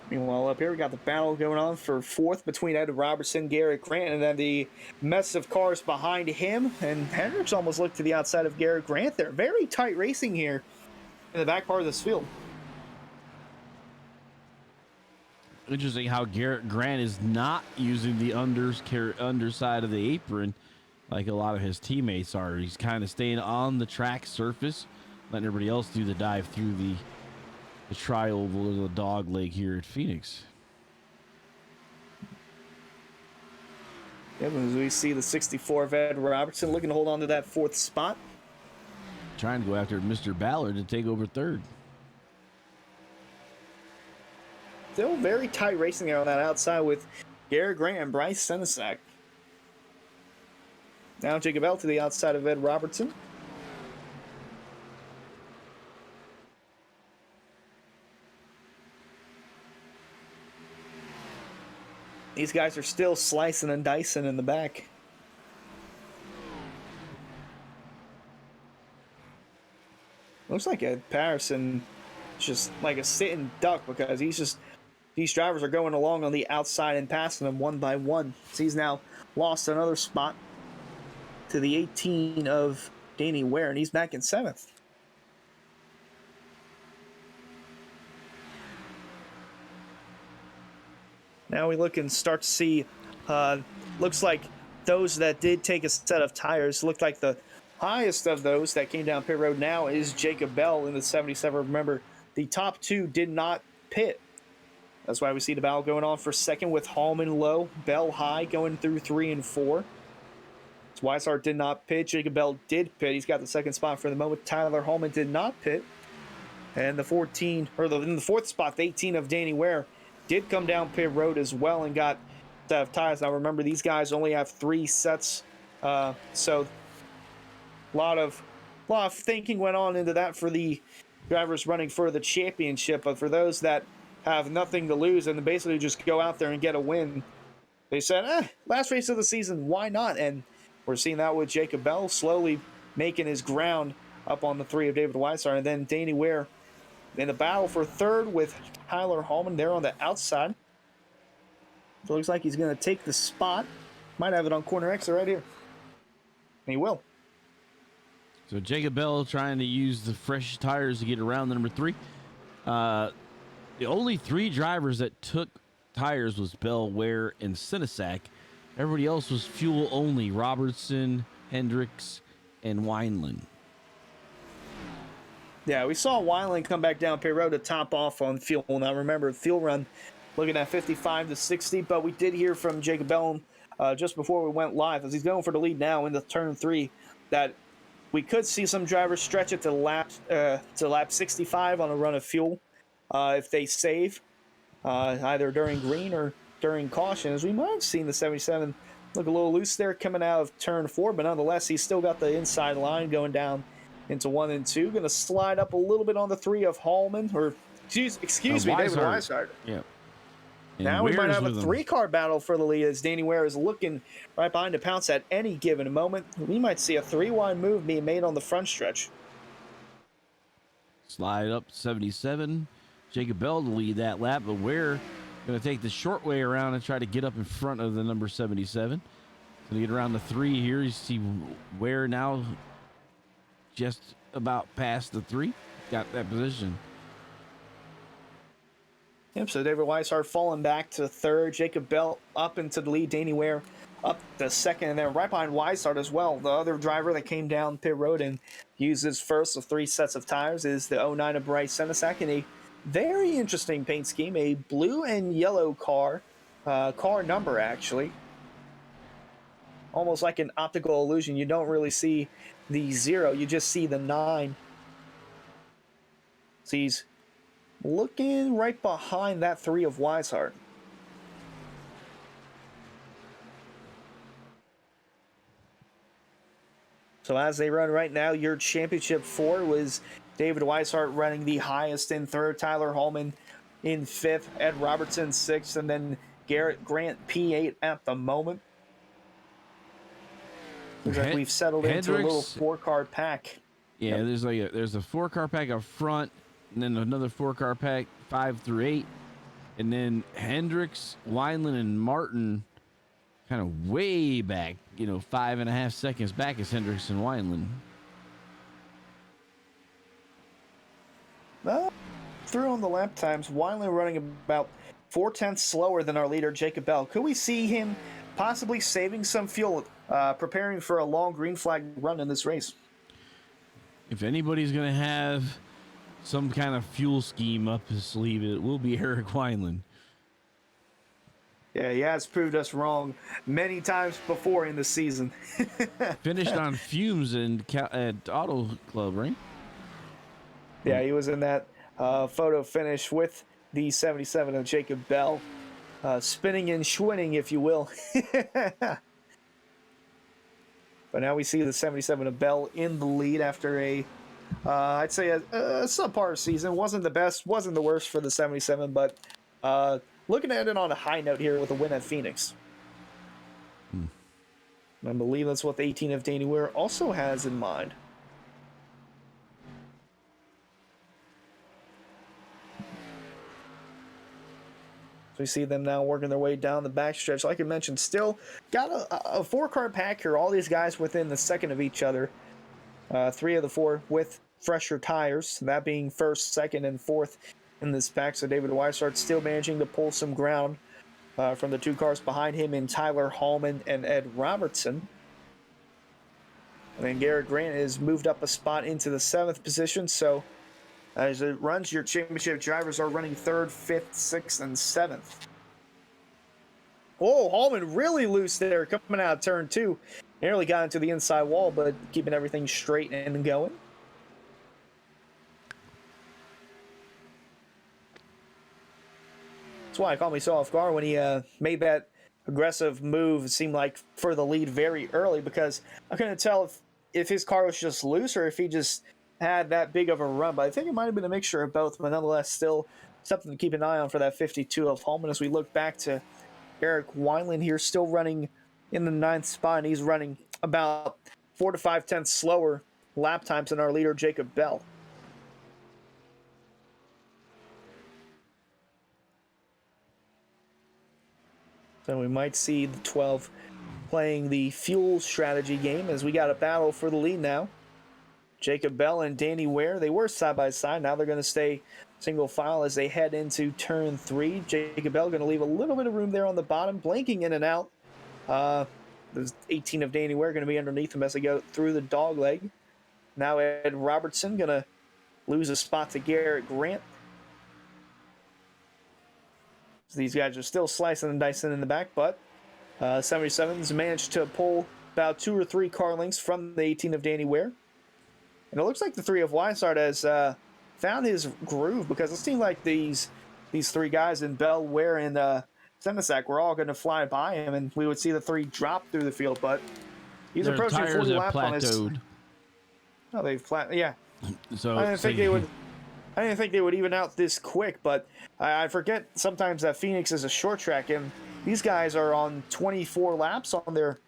Speaker 1: Meanwhile, up here, we got the battle going on for fourth between Ed Robertson, Garrett Grant, and then the mess of cars behind him. And Hendricks almost looked to the outside of Garrett Grant there. Very tight racing here in the back part of this field.
Speaker 2: Interesting how Garrett Grant is not using the underside of the apron like a lot of his teammates are. He's kind of staying on the track surface, letting everybody else do the dive through the tri-oval or the dog leg here at Phoenix.
Speaker 1: Yep, as we see the 64 of Ed Robertson looking to hold on to that fourth spot.
Speaker 2: Trying to go after Mr. Ballard to take over third.
Speaker 1: Still very tight racing there on that outside with Garrett Grant and Bryce Senesac. Now Jacob Bell to the outside of Ed Robertson. These guys are still slicing and dicing in the back. Looks like Ed Patterson just like a sitting duck because these drivers are going along on the outside and passing them one by one. So he's now lost another spot to the 18 of Danny Ware, and he's back in seventh. Now we look and start to see, looks like those that did take a set of tires, looked like the highest of those that came down pit road now is Jacob Bell in the 77. Remember, the top two did not pit. That's why we see the battle going on for second with Hallman low, Bell high going through 3 and 4. Weishart did not pit. Jacob Bell did pit. He's got the second spot for the moment. Tyler Hallman did not pit. And the 14, or in the fourth spot, the 18 of Danny Ware did come down pit road as well and got a set of tires. Now remember, these guys only have 3 sets, so a lot of thinking went on into that for the drivers running for the championship. But for those that have nothing to lose and basically just go out there and get a win, they said, last race of the season, why not? And we're seeing that with Jacob Bell slowly making his ground up on the 3 of David Weishart, and then Danny Ware in the battle for third with Tyler Hallman there on the outside. So it looks like he's going to take the spot. Might have it on corner X right here. And he will.
Speaker 2: So Jacob Bell trying to use the fresh tires to get around the number 3. The only 3 drivers that took tires was Bell, Ware, and Senesac. Everybody else was fuel only. Robertson, Hendricks, and Wineland.
Speaker 1: Yeah, we saw Wineland come back down pit road to top off on fuel. Now remember, fuel run looking at 55 to 60, but we did hear from Jacob Bell just before we went live, as he's going for the lead now into turn 3, that we could see some drivers stretch it to lap 65 on a run of fuel if they save, either during green or during caution, as we might have seen the 77 look a little loose there coming out of turn 4, but nonetheless, he's still got the inside line going down into 1 and 2. Going to slide up a little bit on the 3 of Hallman, or excuse me, David Weishart.
Speaker 2: Yeah. And
Speaker 1: Now we might have a
Speaker 2: with
Speaker 1: 3-car battle for the lead, as Danny Ware is looking right behind to pounce at any given moment. We might see a 3-wide move being made on the front stretch.
Speaker 2: Slide up 77. Jacob Bell to lead that lap, but Ware going to take the short way around and try to get up in front of the number 77. Going to get around the 3 here. You see Ware now just about past the 3. Got that position.
Speaker 1: Yep, so David Weishart falling back to 3rd. Jacob Bell up into the lead. Danny Ware up to 2nd. And then right behind Weishart as well, the other driver that came down pit road and used his first of 3 sets of tires is the 09 of Bryce Senesac in a very interesting paint scheme. A blue and yellow car number, actually. Almost like an optical illusion. You don't really see the 0, you just see the 9. So he's looking right behind that 3 of Weishart. So as they run right now, your championship 4 was David Weishart running the highest in 3rd, Tyler Hallman in 5th, Ed Robertson 6th, and then Garrett Grant P8 at the moment. Looks like we've settled into a little 4-car pack.
Speaker 2: Yeah, yep. there's a 4-car pack up front, and then another 4-car pack 5 through 8, and then Hendricks, Wineland, and Martin kind of way back, 5.5 seconds back is Hendricks and Wineland.
Speaker 1: Well, through on the lap times, Wineland running about 4/10 slower than our leader Jacob Bell. Could we see him possibly saving some fuel, preparing for a long green flag run in this race?
Speaker 2: If anybody's going to have some kind of fuel scheme up his sleeve, it will be Eric Wineland.
Speaker 1: Yeah, he has proved us wrong many times before in the season.
Speaker 2: Finished on fumes at Auto Club, right?
Speaker 1: Yeah, he was in that photo finish with the 77 of Jacob Bell. Spinning and schwinning, if you will. But now we see the 77 of Bell in the lead after I'd say a subpar season. Wasn't the best, wasn't the worst for the 77, but looking at it on a high note here with a win at Phoenix. I believe that's what the 18 of Danny Ware also has in mind. So we see them now working their way down the backstretch. Like I mentioned, still got a 4-car pack here. All these guys within the second of each other. 3 of the 4 with fresher tires, that being 1st, 2nd, and 4th in this pack. So David Weishart still managing to pull some ground from the 2 cars behind him in Tyler Hallman and Ed Robertson. And then Garrett Grant is moved up a spot into the 7th position. So as it runs, your championship drivers are running 3rd, 5th, 6th, and 7th. Oh, Hallman really loose there coming out of turn 2. Nearly got into the inside wall, but keeping everything straight and going. That's why I caught me so off guard when he made that aggressive move. It seemed like for the lead very early, because I couldn't tell if his car was just loose or if he just had that big of a run. But I think it might have been a mixture of both, but nonetheless still something to keep an eye on for that 52 of Hallman as we look back to Eric Wineland here, still running in the 9th spot, and he's running about 4 to 5 tenths slower lap times than our leader Jacob Bell. So we might see the 12 playing the fuel strategy game as we got a battle for the lead now. Jacob Bell and Danny Ware, they were side by side. Now they're going to stay single file as they head into turn 3. Jacob Bell going to leave a little bit of room there on the bottom, blinking in and out. There's 18 of Danny Ware going to be underneath him as they go through the dog leg. Now Ed Robertson going to lose a spot to Garrett Grant. So these guys are still slicing and dicing in the back, but 77's managed to pull about 2 or 3 car lengths from the 18 of Danny Ware. And it looks like the 3 of Weissart has found his groove, because it seemed like these 3 guys in Bell, Ware, and Senesac were all going to fly by him, and we would see the 3 drop through the field. But he's
Speaker 2: Their
Speaker 1: approaching
Speaker 2: tires
Speaker 1: 40
Speaker 2: have
Speaker 1: laps on his.
Speaker 2: plateaued.
Speaker 1: Oh, they've flat. Yeah,
Speaker 2: So
Speaker 1: I didn't think they would. I didn't think they would even out this quick, but I forget sometimes that Phoenix is a short track, and these guys are on 24 laps on their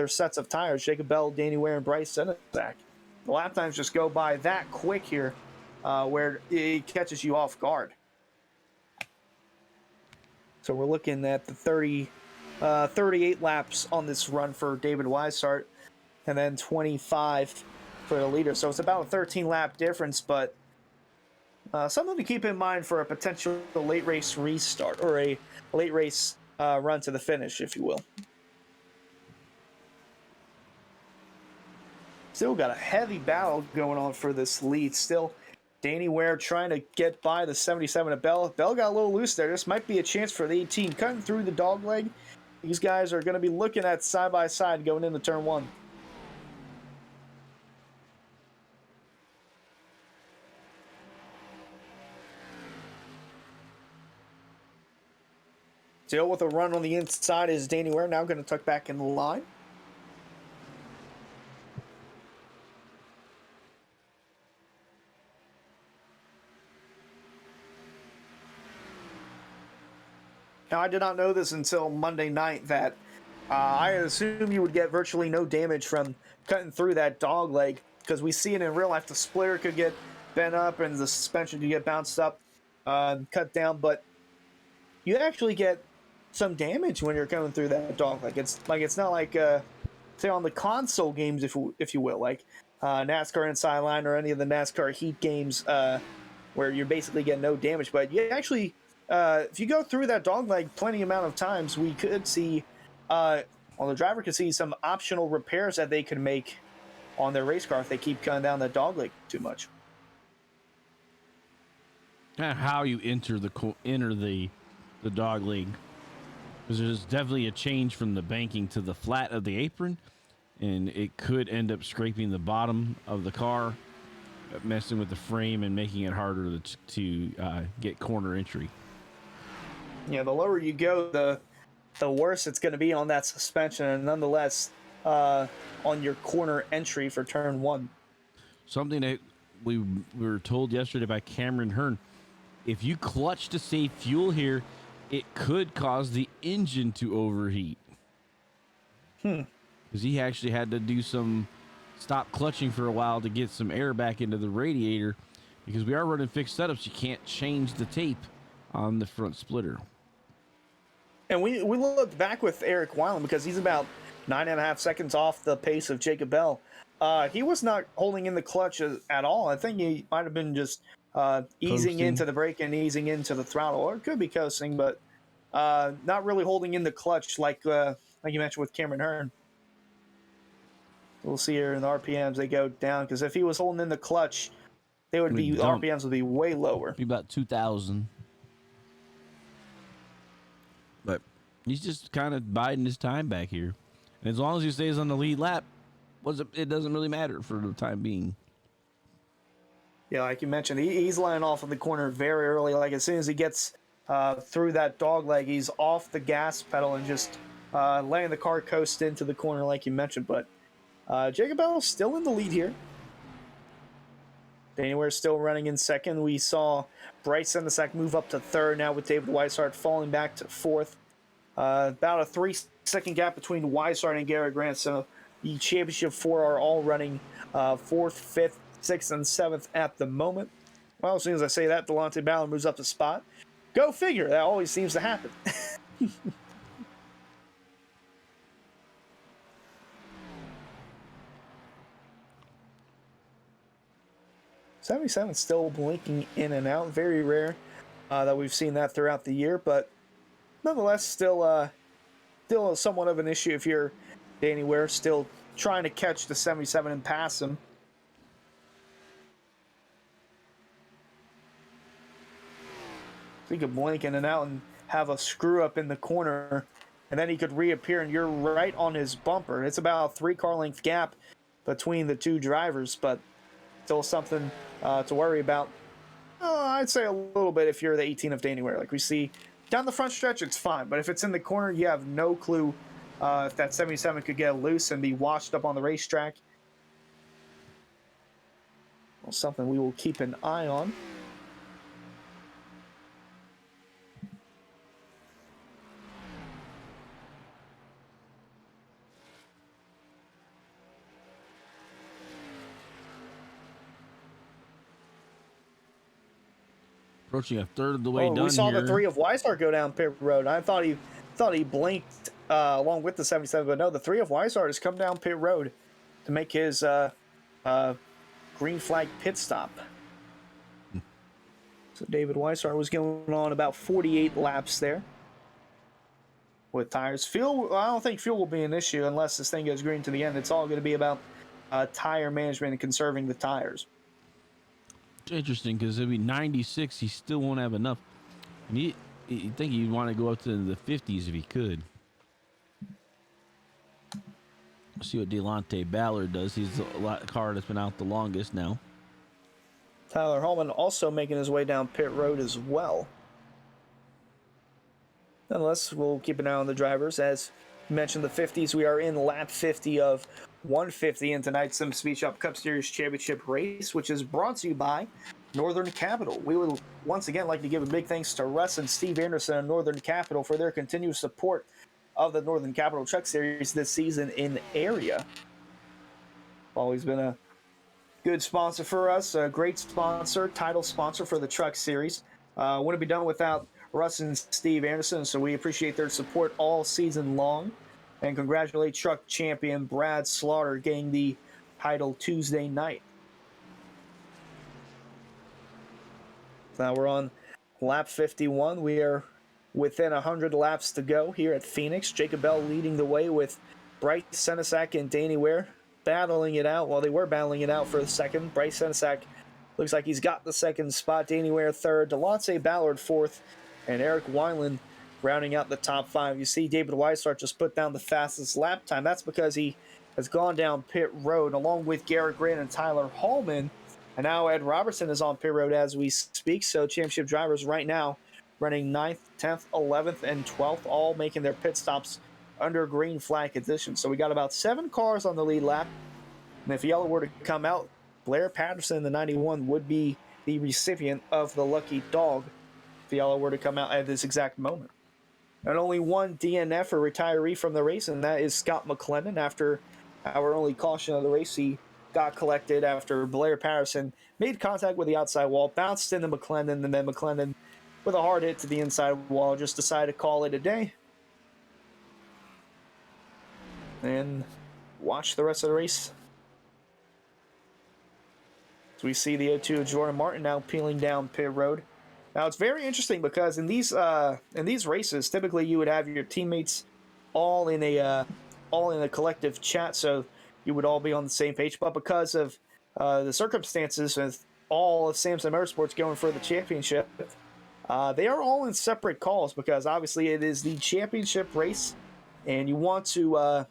Speaker 1: sets of tires. Jacob Bell, Danny Ware, and Bryce Senesac. The lap times just go by that quick here, where it catches you off guard. So we're looking at the 38 laps on this run for David Weissart, and then 25 for the leader. So it's about a 13 lap difference, but something to keep in mind for a potential late race restart, or a late race run to the finish, if you will. Still got a heavy battle going on for this lead. Still, Danny Ware trying to get by the 77 of Bell. Bell got a little loose there. This might be a chance for the 18. Cutting through the dog leg. These guys are going to be looking at side by side going into turn 1. Still with a run on the inside is Danny Ware, now going to tuck back in the line. Now, I did not know this until Monday night, that I assume you would get virtually no damage from cutting through that dog leg, because we see it in real life. The splitter could get bent up and the suspension could get bounced up, cut down, but you actually get some damage when you're going through that dog leg. It's not like say on the console games, if you will, like NASCAR Inside Line or any of the NASCAR Heat games, where you're basically getting no damage, but you actually. If you go through that dog leg plenty amount of times, we could see, the driver could see some optional repairs that they could make on their race car if they keep cutting down that dog leg too much.
Speaker 2: Kind of how you enter the dog leg, because there's definitely a change from the banking to the flat of the apron, and it could end up scraping the bottom of the car, messing with the frame and making it harder to get corner entry.
Speaker 1: Yeah, the lower you go, the worse it's going to be on that suspension, and nonetheless, on your corner entry for turn 1.
Speaker 2: Something that we were told yesterday by Cameron Hearn: if you clutch to save fuel here, it could cause the engine to overheat. Because he actually had to do some stop clutching for a while to get some air back into the radiator, because we are running fixed setups. You can't change the tape on the front splitter.
Speaker 1: And we looked back with Eric Weiland, because he's about 9.5 seconds off the pace of Jacob Bell. He was not holding in the clutch at all. I think he might have been just easing into the brake and easing into the throttle, or it could be coasting, but not really holding in the clutch like you mentioned with Cameron Hearn. We'll see here in the RPMs they go down, because if he was holding in the clutch, RPMs would be way lower.
Speaker 2: Be about 2,000. But he's just kind of biding his time back here. And as long as he stays on the lead lap, it doesn't really matter for the time being.
Speaker 1: Yeah, like you mentioned, he's laying off in the corner very early. Like as soon as he gets through that dog leg, he's off the gas pedal and just letting the car coast into the corner, like you mentioned. But Jacob Bell is still in the lead here. Danny Ware's still running in second. We saw Bryce Senesac move up to third now, with David Weissart falling back to fourth. About a 3-second gap between Weissart and Garrett Grant. So the championship 4 are all running 4th, 5th, 6th, and 7th at the moment. Well, as soon as I say that, Delonte Ballard moves up the spot. Go figure. That always seems to happen. 77 still blinking in and out. Very rare that we've seen that throughout the year, but nonetheless, still somewhat of an issue if you're Danny Ware, still trying to catch the 77 and pass him. So you could blink in and out and have a screw up in the corner and then he could reappear, and you're right on his bumper. It's about a 3-car length gap between the two drivers, but still something to worry about. I'd say a little bit if you're the 18th of anywhere. Like we see down the front stretch, it's fine, but if it's in the corner, you have no clue if that 77 could get loose and be washed up on the racetrack. Well, something we will keep an eye on.
Speaker 2: Approaching a third of the way done.
Speaker 1: We saw
Speaker 2: here.
Speaker 1: the 3 of Weisart go down pit road. I thought he blinked along with the 77, but no, the 3 of Weisart has come down pit road to make his green flag pit stop. So David Weisart was going on about 48 laps there with tires. Fuel, I don't think fuel will be an issue unless this thing goes green to the end. It's all going to be about tire management and conserving the tires.
Speaker 2: Interesting, because it'll be 96. He still won't have enough. And you think he'd want to go up to the 50s if he could. Let's see what Delonte Ballard does. He's the car that's been out the longest now.
Speaker 1: Tyler Hallman also making his way down pit road as well. Nonetheless, we'll keep an eye on the drivers. As mentioned, the 50s, we are in lap 50 of 150 in tonight's SimSpeedShop Cup Series Championship race, which is brought to you by Northern Capital. We would once again like to give a big thanks to Russ and Steve Anderson of Northern Capital for their continued support of the Northern Capital Truck Series this season in the area. Always been a good sponsor for us, a great sponsor, title sponsor for the Truck Series. Wouldn't be done without Russ and Steve Anderson, so we appreciate their support all season long. And congratulate truck champion Brad Slaughter getting the title Tuesday night. So now we're on lap 51. We are within 100 laps to go here at Phoenix. Jacob Bell leading the way with Bryce Senesac and Danny Ware battling it out. Well, they were battling it out for a second. Bryce Senesac looks like he's got the second spot. Danny Ware third. Delonte Ballard fourth. And Eric Wineland rounding out the top 5. You see David Weisart just put down the fastest lap time. That's because he has gone down pit road along with Garrett Grant and Tyler Hallman. And now Ed Robertson is on pit road as we speak. So championship drivers right now running 9th, 10th, 11th, and 12th, all making their pit stops under green flag conditions. So we got about 7 cars on the lead lap. And if yellow were to come out, Blair Patterson, the 91, would be the recipient of the lucky dog if yellow were to come out at this exact moment. And only one DNF or retiree from the race, and that is Scott McClendon. After our only caution of the race, he got collected after Blair Patterson made contact with the outside wall, bounced into McClendon, and then McClendon, with a hard hit to the inside wall, just decided to call it a day. And watch the rest of the race. So we see the 02 of Jordan Martin now peeling down pit road. Now it's very interesting because in these races, typically you would have your teammates all in a collective chat, so you would all be on the same page. But because of the circumstances with all of Samson Motorsports going for the championship, they are all in separate calls because obviously it is the championship race, and you want to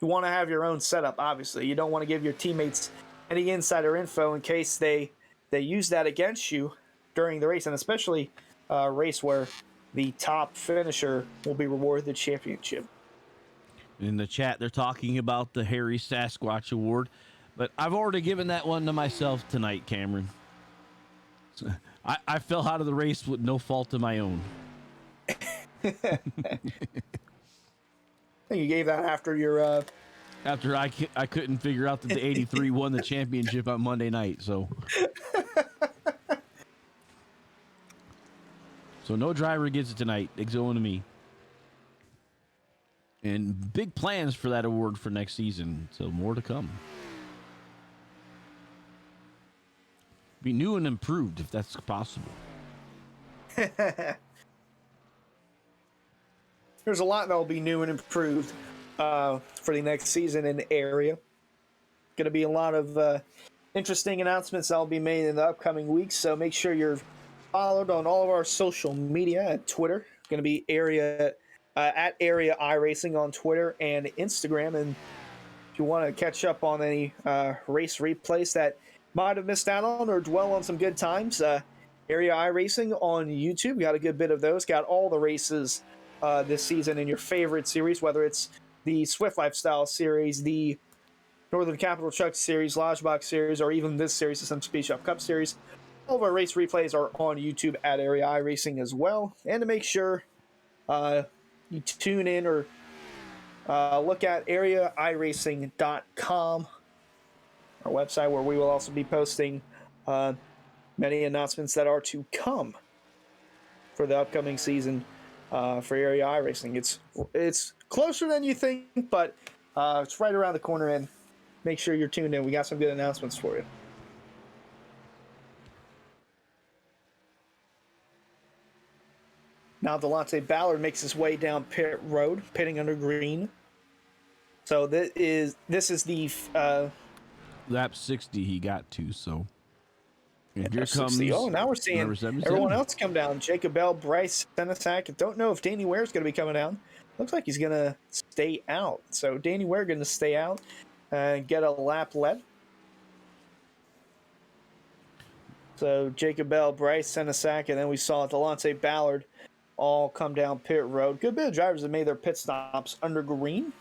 Speaker 1: have your own setup. Obviously, you don't want to give your teammates any insider info in case they use that against you during the race, and especially a race where the top finisher will be rewarded the championship.
Speaker 2: In the chat, they're talking about the Harry Sasquatch Award, but I've already given that one to myself tonight, Cameron. So I fell out of the race with no fault of my own.
Speaker 1: I think you gave that after your...
Speaker 2: After I couldn't figure out that the 83 won the championship on Monday night, so... So no driver gets it tonight. It's going to me. And big plans for that award for next season. So more to come. Be new and improved if that's possible.
Speaker 1: There's a lot that will be new and improved for the next season in the area. Going to be a lot of interesting announcements that will be made in the upcoming weeks. So make sure you're followed on all of our social media at Twitter. Going to be area at Area iRacing on Twitter and Instagram. And if you want to catch up on any race replays that might have missed out on or dwell on some good times, Area iRacing on YouTube, got a good bit of those. Got all the races this season in your favorite series, whether it's the Swift Lifestyle series, the Northern Capital Truck series, Lodgebox series, or even this series, the SimSpeedShop Cup series. All of our race replays are on YouTube at Area iRacing as well. And to make sure you tune in or look at areairacing.com, our website, where we will also be posting many announcements that are to come for the upcoming season for Area iRacing. It's closer than you think, but it's right around the corner, and make sure you're tuned in. We got some good announcements for you. Now Delonte Ballard makes his way down pit road, pitting under green. So this is the
Speaker 2: Lap 60 he got to, so. And here
Speaker 1: 60.
Speaker 2: comes.
Speaker 1: Oh, now we're seeing everyone else come down. Jacob Bell, Bryce Senesac. I don't know if Danny Ware's going to be coming down. Looks like he's going to stay out. So Danny Ware going to stay out and get a lap led. So Jacob Bell, Bryce Senesac, and then we saw Delonte Ballard all come down pit road. Good bit of drivers have made their pit stops under green.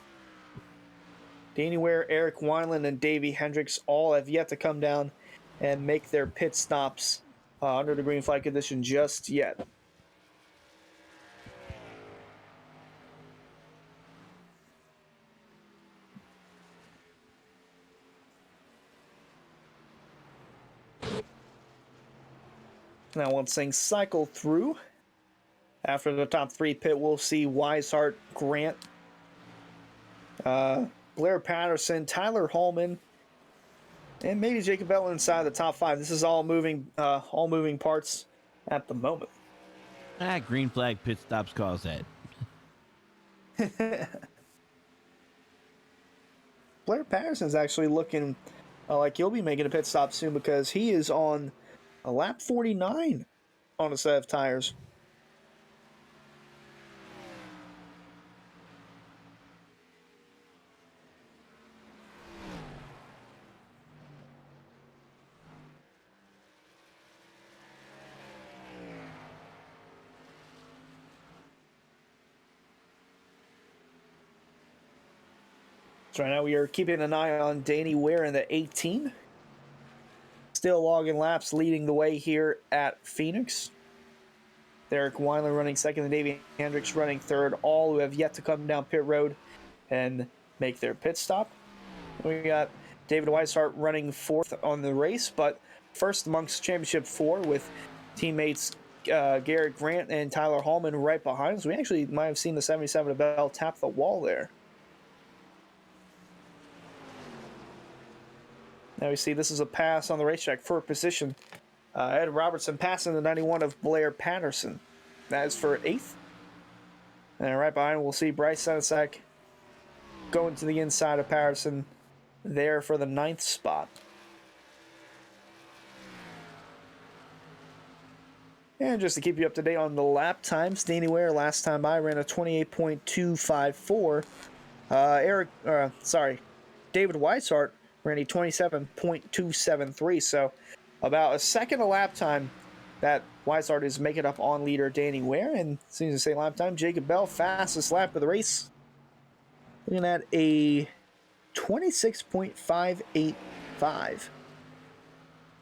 Speaker 1: Danny Ware, Eric Wineland, and Davey Hendricks all have yet to come down and make their pit stops under the green flag condition just yet. Now once things cycle through, after the top three pit, we'll see Weishart, Grant, Blair Patterson, Tyler Hallman, and maybe Jacob Bell inside the top five. This is all moving parts at the moment.
Speaker 2: Green flag pit stops cause that.
Speaker 1: Blair Patterson's actually looking like he'll be making a pit stop soon because he is on a lap 49 on a set of tires. So right now we are keeping an eye on Danny Ware in the 18. Still logging laps, leading the way here at Phoenix. Derek Weiler running second, and Davey Hendricks running third, all who have yet to come down pit road and make their pit stop. We got David Weishart running fourth on the race, but first amongst Championship 4 with teammates Garrett Grant and Tyler Hallman right behind us. We actually might have seen the 77 of Bell tap the wall there. Now we see this is a pass on the racetrack for position. Ed Robertson passing the 91 of Blair Patterson. That is for 8th. And right behind we'll see Bryce Senesac going to the inside of Patterson there for the 9th spot. And just to keep you up to date on the lap times, Danny Ware last time I ran a 28.254. David Weishart ran a 27.273, so about a second a lap time that Weishart is making up on leader Danny Ware. And as soon as I say lap time, Jacob Bell, fastest lap of the race. Looking at a 26.585.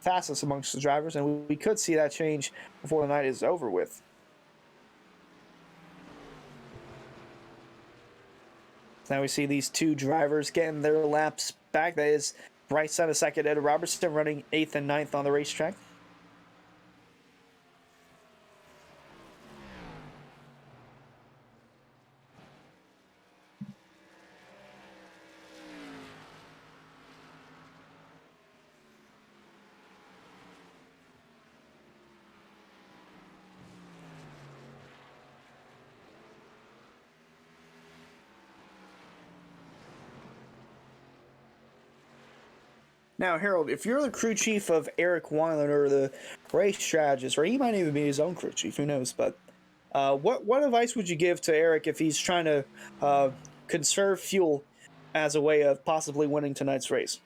Speaker 1: Fastest amongst the drivers, and we could see that change before the night is over with. Now we see these two drivers getting their laps back. That is Bryce Senesac and Ed Robertson running 8th and 9th on the racetrack. Now, Harold, if you're the crew chief of Eric Wineland or the race strategist, or he might even be his own crew chief, who knows, but What advice would you give to Eric if he's trying to conserve fuel as a way of possibly winning tonight's race?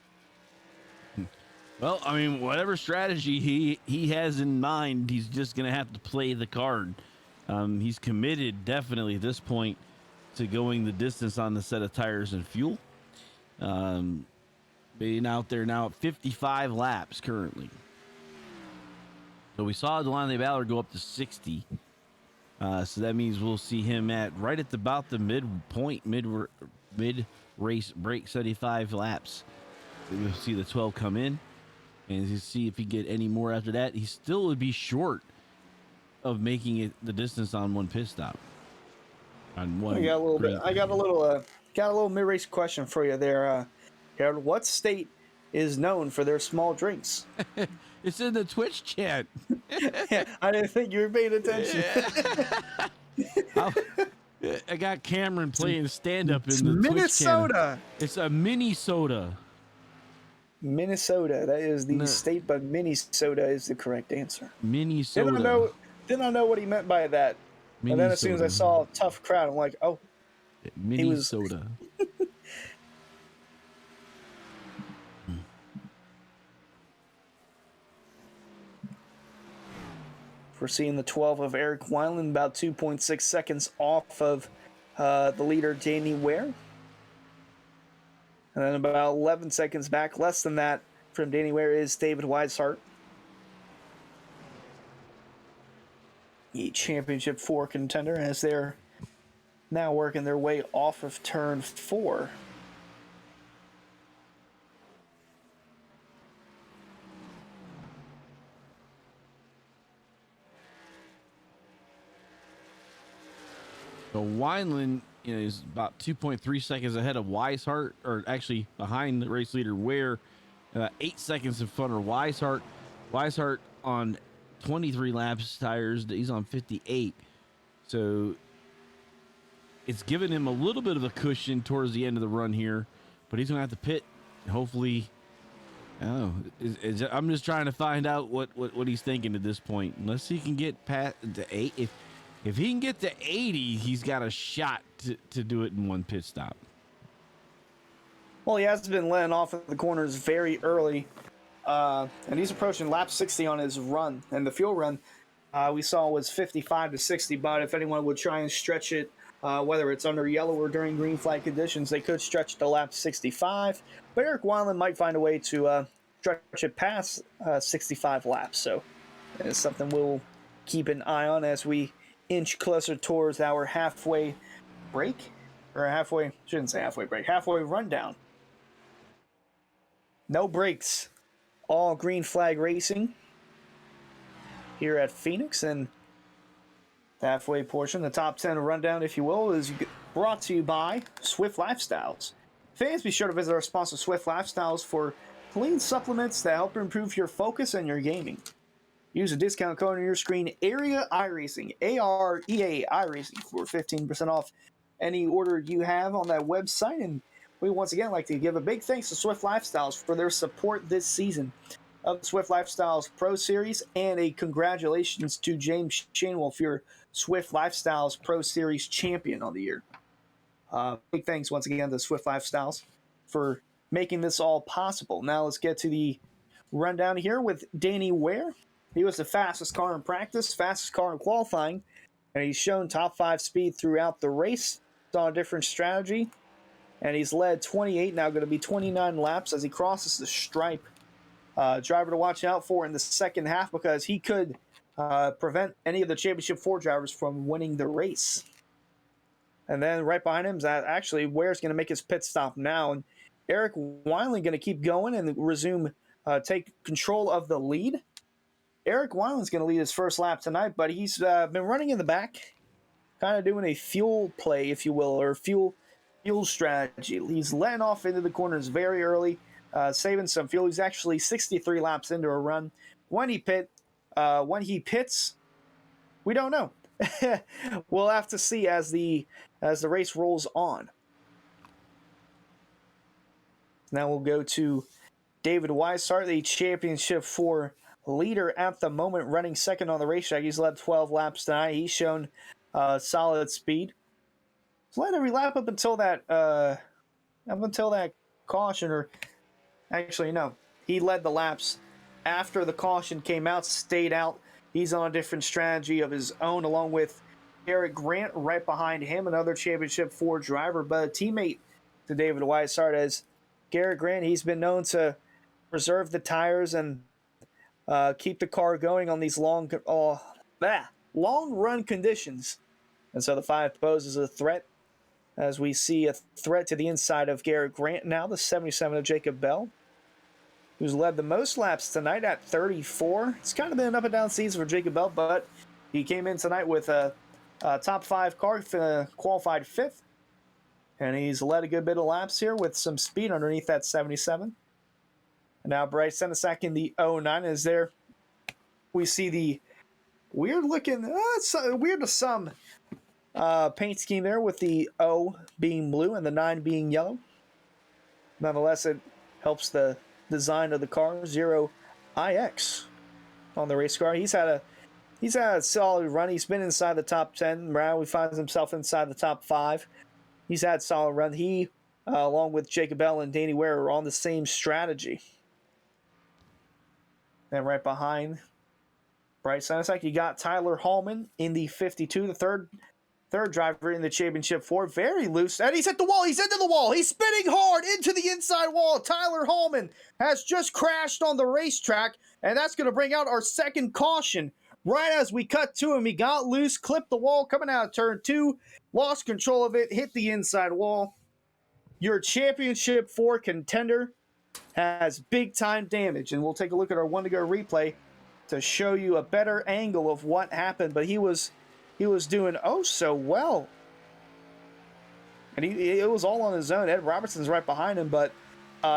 Speaker 2: Well, I mean, whatever strategy he has in mind, he's just gonna have to play the card. He's committed definitely at this point to going the distance on the set of tires and fuel. Um, Being out there now at 55 laps currently. So we saw Delonte Ballard go up to 60. So that means we'll see him at right at about the midpoint, mid race break, 75 laps. We'll see the 12 come in, and you see if he get any more after that. He still would be short of making it the distance on one pit stop. On one,
Speaker 1: I got a little bit. I got a little mid-race question for you there, Harold. What state is known for their small drinks?
Speaker 2: It's in the Twitch chat.
Speaker 1: Yeah, I didn't think you were paying attention.
Speaker 2: I got Cameron playing stand-up in the
Speaker 1: Minnesota.
Speaker 2: Twitch channel. It's a Minnesota.
Speaker 1: Minnesota. That is the state, but Minnesota is the correct answer.
Speaker 2: Minnesota.
Speaker 1: Didn't I know what he meant by that? And then as soon as I saw a tough crowd, I'm like, oh,
Speaker 2: Minnesota.
Speaker 1: We're seeing the 12 of Eric Wineland, about 2.6 seconds off of the leader, Danny Ware. And then about 11 seconds back, less than that, from Danny Ware is David Weishart. The Championship 4 contender as they're now working their way off of turn 4.
Speaker 2: So Wineland, is about 2.3 seconds ahead of Weishart, or actually behind the race leader Ware, 8 seconds in front of Weishart. Weishart on 23 laps tires. He's on 58. So it's given him a little bit of a cushion towards the end of the run here, but he's going to have to pit. Hopefully, I don't know. I'm just trying to find out what he's thinking at this point. Unless he can get past the 8. If he can get to 80, he's got a shot to do it in one pit stop.
Speaker 1: Well, he has been letting off at the corners very early, and he's approaching lap 60 on his run. And the fuel run we saw was 55 to 60, but if anyone would try and stretch it, whether it's under yellow or during green flag conditions, they could stretch to lap 65. But Eric Wineland might find a way to stretch it past 65 laps. So it's something we'll keep an eye on as we inch closer towards our halfway break, or halfway rundown. No breaks, all green flag racing here at Phoenix, and the halfway portion, the top 10 rundown, if you will, is brought to you by Swift Lifestyles. Fans, be sure to visit our sponsor Swift Lifestyles for clean supplements that help improve your focus and your gaming. Use a discount code on your screen, AREA iRacing, AREA iRacing, for 15% off any order you have on that website. And we once again like to give a big thanks to Swift Lifestyles for their support this season of the Swift Lifestyles Pro Series, and a congratulations to James Shanewolf, your Swift Lifestyles Pro Series champion on the year. Big thanks once again to Swift Lifestyles for making this all possible. Now let's get to the rundown here with Danny Ware. He was the fastest car in practice, fastest car in qualifying, and he's shown top 5 speed throughout the race. Saw a different strategy, and he's led 28, now going to be 29 laps as he crosses the stripe. Driver to watch out for in the second half, because he could prevent any of the Championship 4 drivers from winning the race. And then right behind him is actually Ware's going to make his pit stop now, and Eric Wineland going to keep going and take control of the lead. Eric Wineland's going to lead his first lap tonight, but he's been running in the back, kind of doing a fuel play, if you will, or fuel strategy. He's letting off into the corners very early, saving some fuel. He's actually 63 laps into a run. When he pits, we don't know. We'll have to see as the race rolls on. Now we'll go to David Weishart, the Championship 4 leader at the moment, running second on the racetrack. He's led 12 laps tonight. He's shown solid speed. He's led every lap up until that caution, or actually no, he led the laps after the caution came out, stayed out. He's on a different strategy of his own, along with Garrett Grant right behind him, another Championship 4 driver, but a teammate to David Weishart. As Garrett Grant, he's been known to preserve the tires and keep the car going on these long run conditions. And so the 5 poses a threat, as we see a threat to the inside of Garrett Grant now, the 77 of Jacob Bell, who's led the most laps tonight at 34. It's kind of been an up and down season for Jacob Bell, but he came in tonight with a top 5 car, qualified 5th. And he's led a good bit of laps here with some speed underneath that 77. And now Bryce Senesac in the 09 is there. We see the weird looking, it's weird to some, paint scheme there, with the O being blue and the 9 being yellow. Nonetheless, it helps the design of the car. 0IX on the race car. He's had a solid run. He's been inside the top 10. Now he finds himself inside the top 5. He's had a solid run. He, along with Jacob Bell and Danny Ware, are on the same strategy. And right behind Bryce Senesac, you got Tyler Hallman in the 52, the third driver in the Championship 4. Very loose. And he's hit the wall. He's into the wall. He's spinning hard into the inside wall. Tyler Hallman has just crashed on the racetrack, and that's going to bring out our second caution. Right as we cut to him, he got loose, clipped the wall coming out of turn 2, lost control of it, hit the inside wall. Your Championship 4 contender has big-time damage, and we'll take a look at our 1-to-go replay to show you a better angle of what happened. But he was doing oh so well, and it was all on his own. Ed Robertson's right behind him, but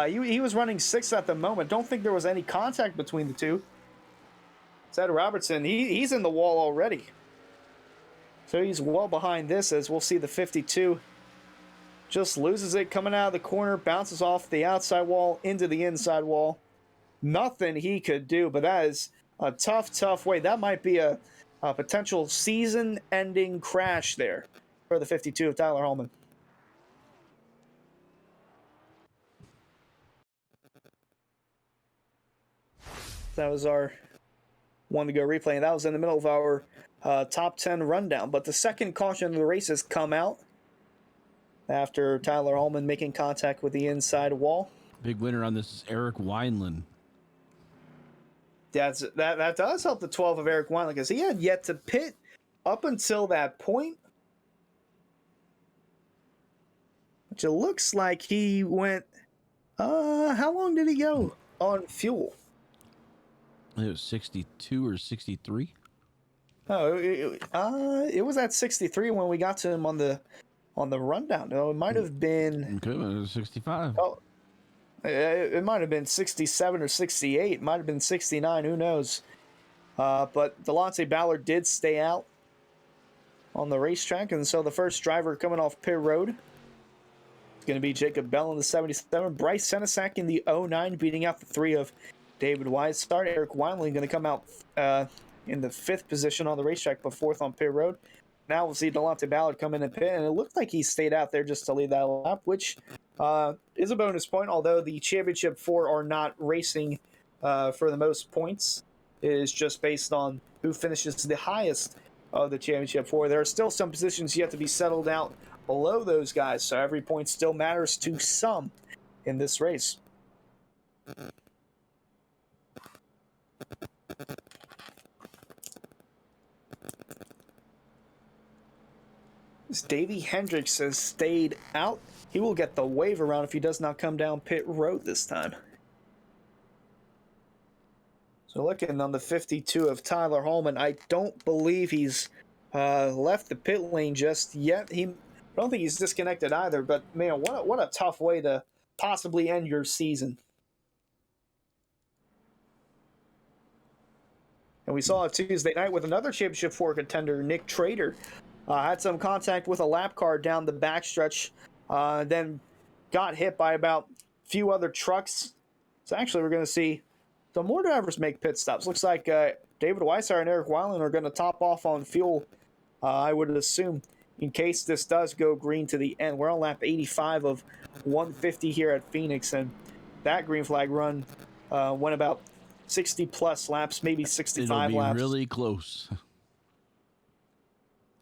Speaker 1: he was running 6th at the moment. Don't think there was any contact between the two. Ed Robertson, he's in the wall already, so he's well behind this. As we'll see, the 52 just loses it coming out of the corner, bounces off the outside wall into the inside wall. Nothing he could do, but that is a tough way. That might be a potential season-ending crash there for the 52 of Tyler Hallman. That was our 1-to-go replay, and that was in the middle of our top 10 rundown. But the second caution of the race has come out after Tyler Hallman making contact with the inside wall.
Speaker 2: Big winner on this is Eric Wineland.
Speaker 1: That does help the 12 of Eric Wineland, because he had yet to pit up until that point. Which it looks like he went, how long did he go on fuel?
Speaker 2: It was 62 or 63.
Speaker 1: Oh, it was at 63 when we got to him on the rundown. No, it might have been.
Speaker 2: Okay, it was 65.
Speaker 1: Oh, it might have been 67 or 68. It might have been 69. Who knows? But Delonte Ballard did stay out on the racetrack, and so the first driver coming off pit road is going to be Jacob Bell in the 77. Bryce Senesac in the 09, beating out the 3 of David Weishart. Eric Wineland going to come out in the 5th position on the racetrack, but 4th on pit road. Now we'll see Delonte Ballard come in and pit, and it looked like he stayed out there just to lead that lap, which is a bonus point, although the Championship 4 are not racing for the most points. It is just based on who finishes the highest of the Championship 4. There are still some positions yet to be settled out below those guys, so every point still matters to some in this race. As Davey Hendricks has stayed out, he will get the wave around if he does not come down pit road this time. So looking on the 52 of Tyler Hallman, I don't believe he's left the pit lane just yet. I don't think he's disconnected either, but man, what a tough way to possibly end your season. And we saw it Tuesday night with another Championship 4 contender, Nick Trader. Had some contact with a lap car down the backstretch, then got hit by about a few other trucks. So actually we're going to see So more drivers make pit stops. Looks like David Weissar and Eric Weiland are going to top off on fuel, I would assume, in case this does go green to the end. We're on lap 85 of 150 here at Phoenix, and that green flag run went about 60-plus laps, maybe
Speaker 2: It'll
Speaker 1: 65
Speaker 2: be
Speaker 1: laps.
Speaker 2: really close.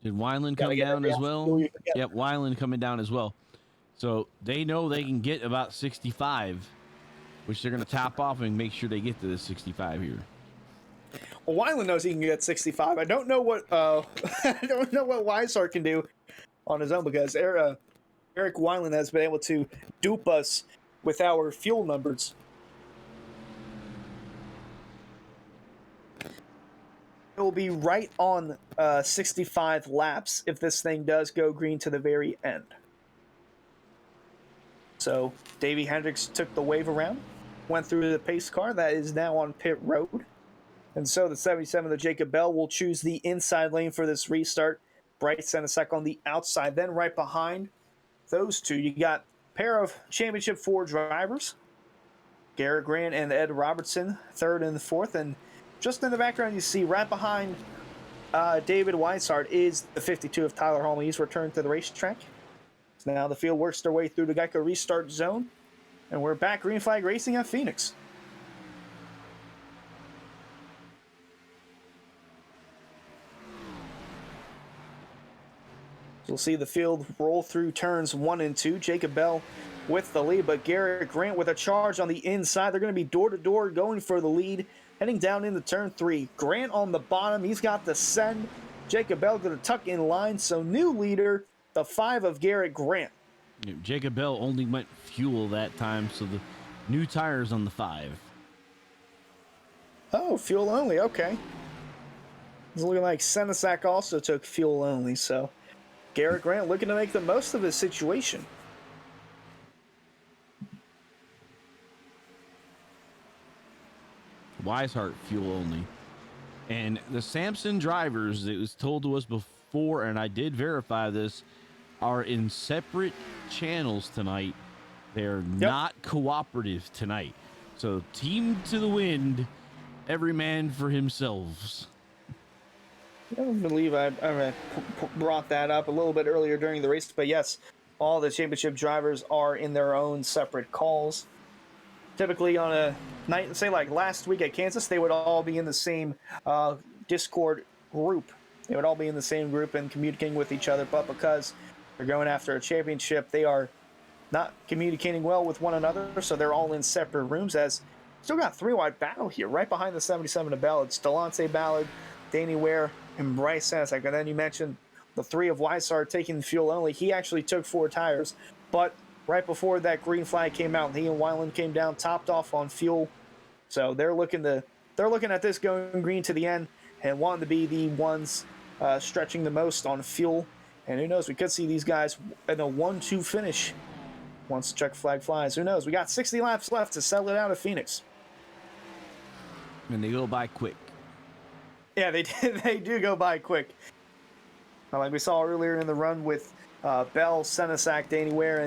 Speaker 2: Did Wineland
Speaker 1: Gotta
Speaker 2: come
Speaker 1: get
Speaker 2: down
Speaker 1: every
Speaker 2: as
Speaker 1: ounce of
Speaker 2: well?
Speaker 1: fuel you can get.
Speaker 2: Yep, Wineland coming down as well. So they know they can get about 65, which they're going to top off and make sure they get to the 65 here.
Speaker 1: Well, Weiland knows he can get 65. I don't know what I don't know what Weissart can do on his own, because Eric Weiland has been able to dupe us with our fuel numbers. It will be right on 65 laps if this thing does go green to the very end. So Davey Hendricks took the wave around, went through the pace car that is now on pit road. And so the 77 of Jacob Bell will choose the inside lane for this restart. Bryce Senesek on the outside. Then right behind those two, you got a pair of Championship 4 drivers, Garrett Grant and Ed Robertson, third and fourth. And just in the background, you see right behind David Weissart is the 52 of Tyler Holme. He's returned to the racetrack. So now the field works their way through the Geico restart zone. And we're back green flag racing at Phoenix. We'll see the field roll through turns 1 and 2. Jacob Bell with the lead, but Garrett Grant with a charge on the inside. They're going to be door-to-door going for the lead, heading down into turn 3. Grant on the bottom. He's got the send. Jacob Bell going to tuck in line. So new leader, the 5 of Garrett Grant.
Speaker 2: Jacob Bell only went fuel that time, so the new tires on the 5.
Speaker 1: Oh, fuel only. Okay. It's looking like Senesek also took fuel only, so Garrett Grant looking to make the most of his situation.
Speaker 2: Weishart fuel only. And the Samson drivers, it was told to us before, and I did verify this, are in separate channels tonight. They're not cooperative tonight. So team to the wind, every man for himself.
Speaker 1: I don't believe I brought that up a little bit earlier during the race, but yes, all the championship drivers are in their own separate calls. Typically on a night, say like last week at Kansas, they would all be in the same Discord group. They would all be in the same group and communicating with each other, but because they're going after a championship, they are not communicating well with one another, so they're all in separate rooms. As still got 3-wide battle here, right behind the 77 of Bell. It's Delonte Ballard, Danny Ware, and Bryce Senesek. And then you mentioned the 3 of Weissart taking fuel only. He actually took 4 tires, but right before that green flag came out, he and Weiland came down, topped off on fuel. So they're looking at this going green to the end and wanting to be the ones stretching the most on fuel. And who knows, we could see these guys in a 1-2 finish once the check flag flies. Who knows? We got 60 laps left to settle it out of Phoenix.
Speaker 2: And they go by quick.
Speaker 1: Yeah, they do go by quick. Like we saw earlier in the run with Bell, Senesek, Danny Ware,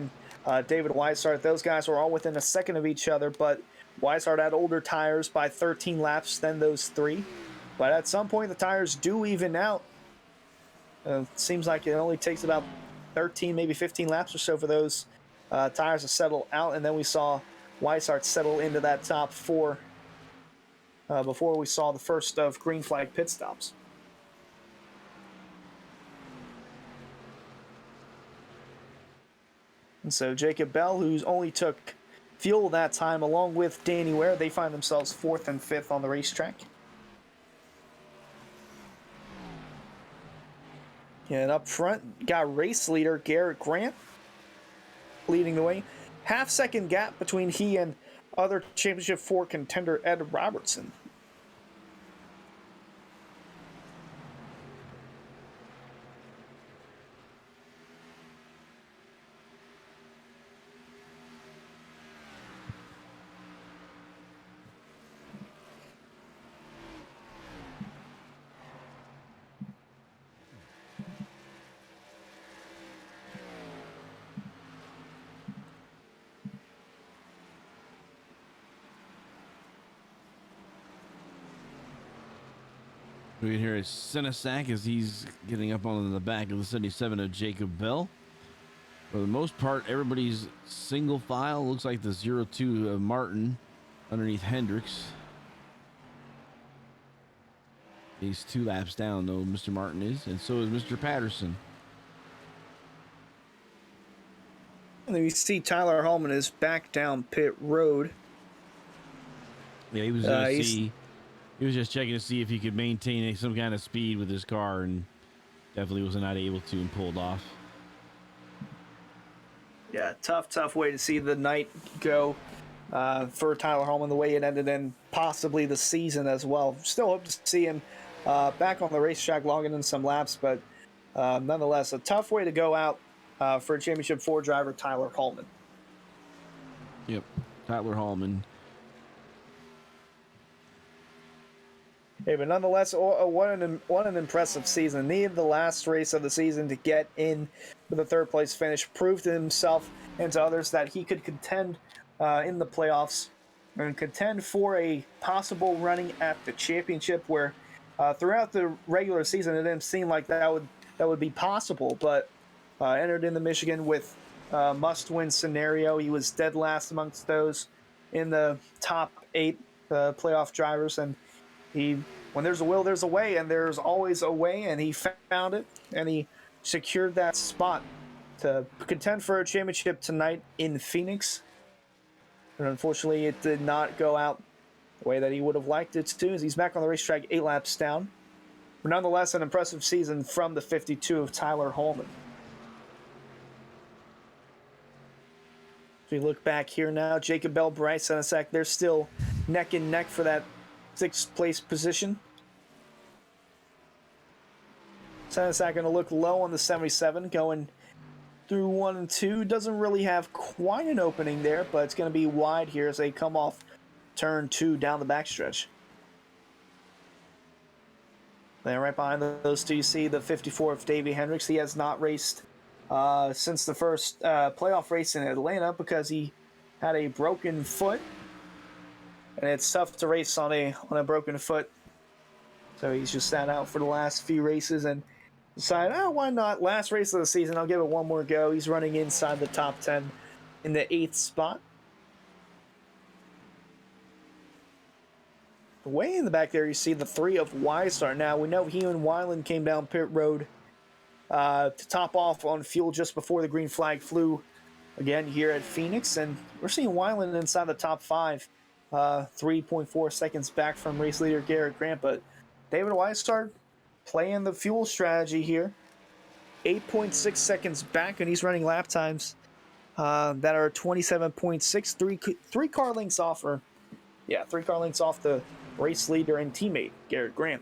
Speaker 1: and David Weissart. Those guys were all within a second of each other, but Weissart had older tires by 13 laps than those 3. But at some point, the tires do even out. It seems like it only takes about 13, maybe 15 laps or so for those tires to settle out, and then we saw Weissart settle into that top 4 before we saw the first of green flag pit stops. And so Jacob Bell, who's only took fuel that time, along with Danny Ware, they find themselves 4th and 5th on the racetrack. And up front, got race leader Garrett Grant leading the way. Half-second gap between he and other Championship 4 contender Ed Robertson.
Speaker 2: We can hear a Senesac as he's getting up on the back of the 77 of Jacob Bell. For the most part, everybody's single file. Looks like the 02 of Martin underneath Hendricks. He's 2 laps down, though, Mr. Martin is, and so is Mr. Patterson.
Speaker 1: And then we see Tyler Hallman is back down pit road.
Speaker 2: Yeah, he was going to see. He was just checking to see if he could maintain some kind of speed with his car, and definitely was not able to and pulled off.
Speaker 1: Yeah, tough way to see the night go for Tyler Hallman, the way it ended, and possibly the season as well. Still hope to see him back on the racetrack logging in some laps, but nonetheless, a tough way to go out for a Championship 4 driver, Tyler Hallman.
Speaker 2: Yep, Tyler Hallman.
Speaker 1: Hey, but nonetheless, what an impressive season. Needed the last race of the season to get in with a third place finish. Proved to himself and to others that he could contend in the playoffs and contend for a possible running at the championship. Where throughout the regular season, it didn't seem like that would be possible. But entered into Michigan with must-win scenario. He was dead last amongst those in the top 8 playoff drivers, and when there's a will, there's a way, and there's always a way, and he found it, and he secured that spot to contend for a championship tonight in Phoenix. And unfortunately, it did not go out the way that he would have liked it to, as he's back on the racetrack 8 laps down. But nonetheless, an impressive season from the 52 of Tyler Hallman. If we look back here now, Jacob Bell, Bryce Senesac, they're still neck and neck for that 6th place position. Senesac going to look low on the 77, going through 1 and 2. Doesn't really have quite an opening there, but it's going to be wide here as they come off turn 2 down the backstretch. Then right behind those two, you see the 54 of Davey Hendricks. He has not raced since the first playoff race in Atlanta because he had a broken foot. And it's tough to race on a broken foot. So he's just sat out for the last few races and decided, why not? Last race of the season, I'll give it one more go. He's running inside the top 10 in the 8th spot. Way in the back there, you see the 3 of Wistar. Now, we know he and Weiland came down pit road to top off on fuel just before the green flag flew again here at Phoenix. And we're seeing Weiland inside the top 5. 3.4 seconds back from race leader Garrett Grant, but David Wistar playing the fuel strategy here. 8.6 seconds back, and he's running lap times that are 27.6, 3 car lengths off, 3 car lengths off the race leader and teammate Garrett Grant.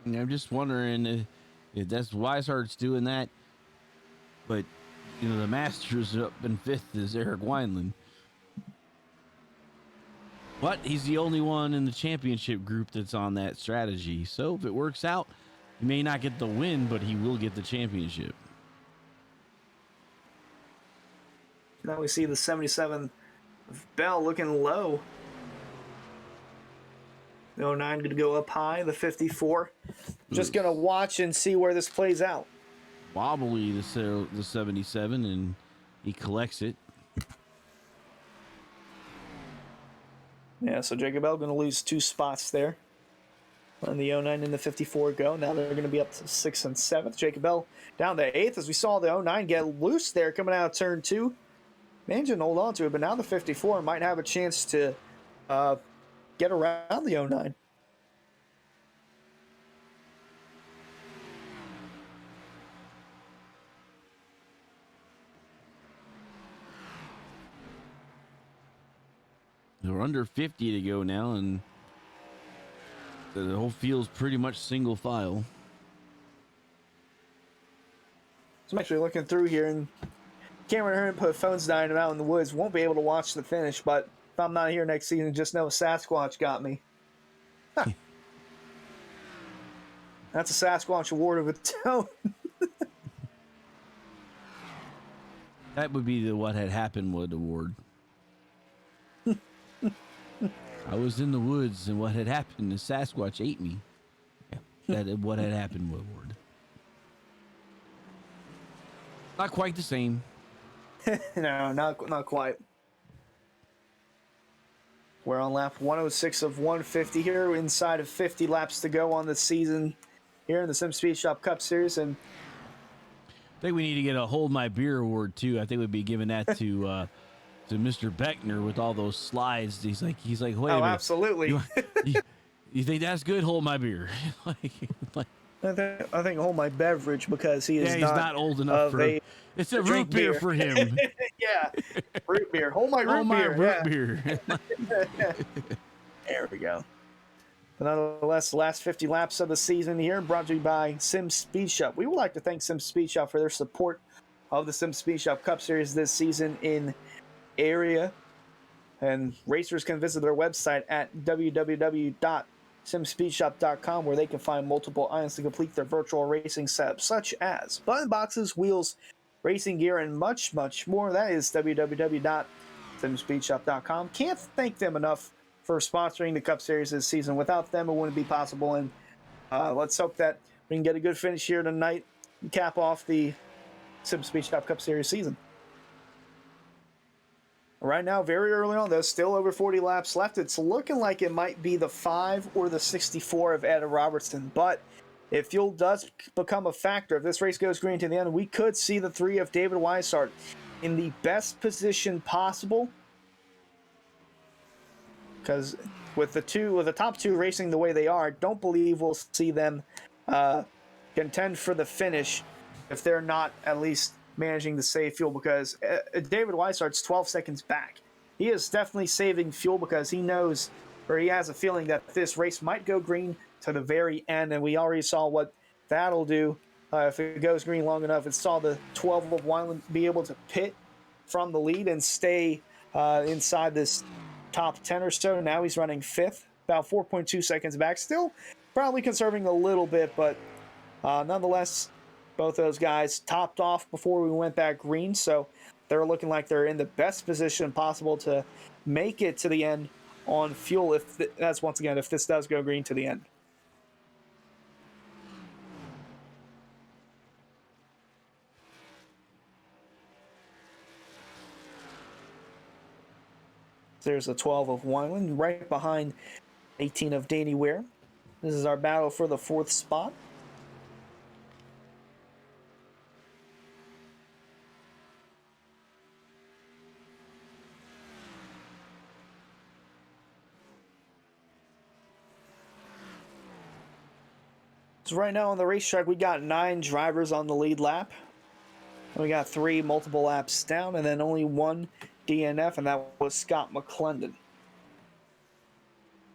Speaker 2: Yeah, I'm just wondering if that's Weishart's doing that, but the Masters up in 5th is Eric Wineland. But he's the only one in the championship group that's on that strategy. So if it works out, he may not get the win, but he will get the championship.
Speaker 1: Now we see the 77 of Bell looking low. The 09 going to go up high. The 54. Just going to watch and see where this plays out.
Speaker 2: Wobbly, the 77, and he collects it.
Speaker 1: Yeah, so Jacob Bell going to lose 2 spots there. And the 09 and the 54 go. Now they're going to be up to 6th and 7th. Jacob Bell down to 8th as we saw the 09 get loose there coming out of turn 2. Man didn't hold on to it, but now the 54 might have a chance to get around the 09.
Speaker 2: We're under 50 to go now, and the whole field's pretty much single file.
Speaker 1: So I'm actually looking through here, and Cameron Hearn put phones dying out in the woods. Won't be able to watch the finish, but if I'm not here next season, just know Sasquatch got me. Huh. That's a Sasquatch award of its own.
Speaker 2: That would be the What Had Happened Wood award. I was in the woods, and what had happened is Sasquatch ate me. Yeah. that what had happened with Ward. Not quite the same.
Speaker 1: No, not quite. We're on lap 106 of 150 here, inside of 50 laps to go on the season here in the SimSpeedShop Cup Series, and
Speaker 2: I think we need to get a Hold My Beer award too. I think we'd be giving that to Mr. Beckner with all those slides. He's like, wait a minute.
Speaker 1: absolutely.
Speaker 2: You think that's good? Hold my beer. like,
Speaker 1: I think hold my beverage because he is
Speaker 2: he's not old enough for
Speaker 1: a
Speaker 2: it's a root beer for him.
Speaker 1: Yeah, root beer. Hold my root
Speaker 2: Hold my
Speaker 1: beer.
Speaker 2: root beer.
Speaker 1: There we go. But nonetheless, the last 50 laps of the season here brought to you by SimSpeedShop. We would like to thank SimSpeedShop for their support of the SimSpeedShop Cup Series this season in area. And racers can visit their website at www.simspeedshop.com where they can find multiple items to complete their virtual racing setup, such as button boxes, wheels, racing gear, and much, much more. That is www.simspeedshop.com. Can't thank them enough for sponsoring the Cup Series this season. Without them, it wouldn't be possible. And let's hope that we can get a good finish here tonight and cap off the SimSpeedShop Cup Series season. Right now, very early on, there's still over 40 laps left. It's looking like it might be the 5 or the 64 of Ed Robertson. But if fuel does become a factor, if this race goes green to the end, we could see the 3 of David Weishart in the best position possible. Because with the top 2 racing the way they are, don't believe we'll see them contend for the finish if they're not at least managing to save fuel, because David Weishart's 12 seconds back. He is definitely saving fuel because he knows, or he has a feeling that this race might go green to the very end, and we already saw what that'll do if it goes green long enough. It saw the 12 of Wineland be able to pit from the lead and stay inside this top 10 or so. Now he's running 5th, about 4.2 seconds back. Still probably conserving a little bit, but nonetheless, both those guys topped off before we went back green, so they're looking like they're in the best position possible to make it to the end on fuel. That's once again, if this does go green to the end. There's a 12 of Wineland right behind 18 of Danny Ware. This is our battle for the 4th spot. So right now on the racetrack, we got 9 drivers on the lead lap. We got 3 multiple laps down, and then only 1 DNF, and that was Scott McClendon.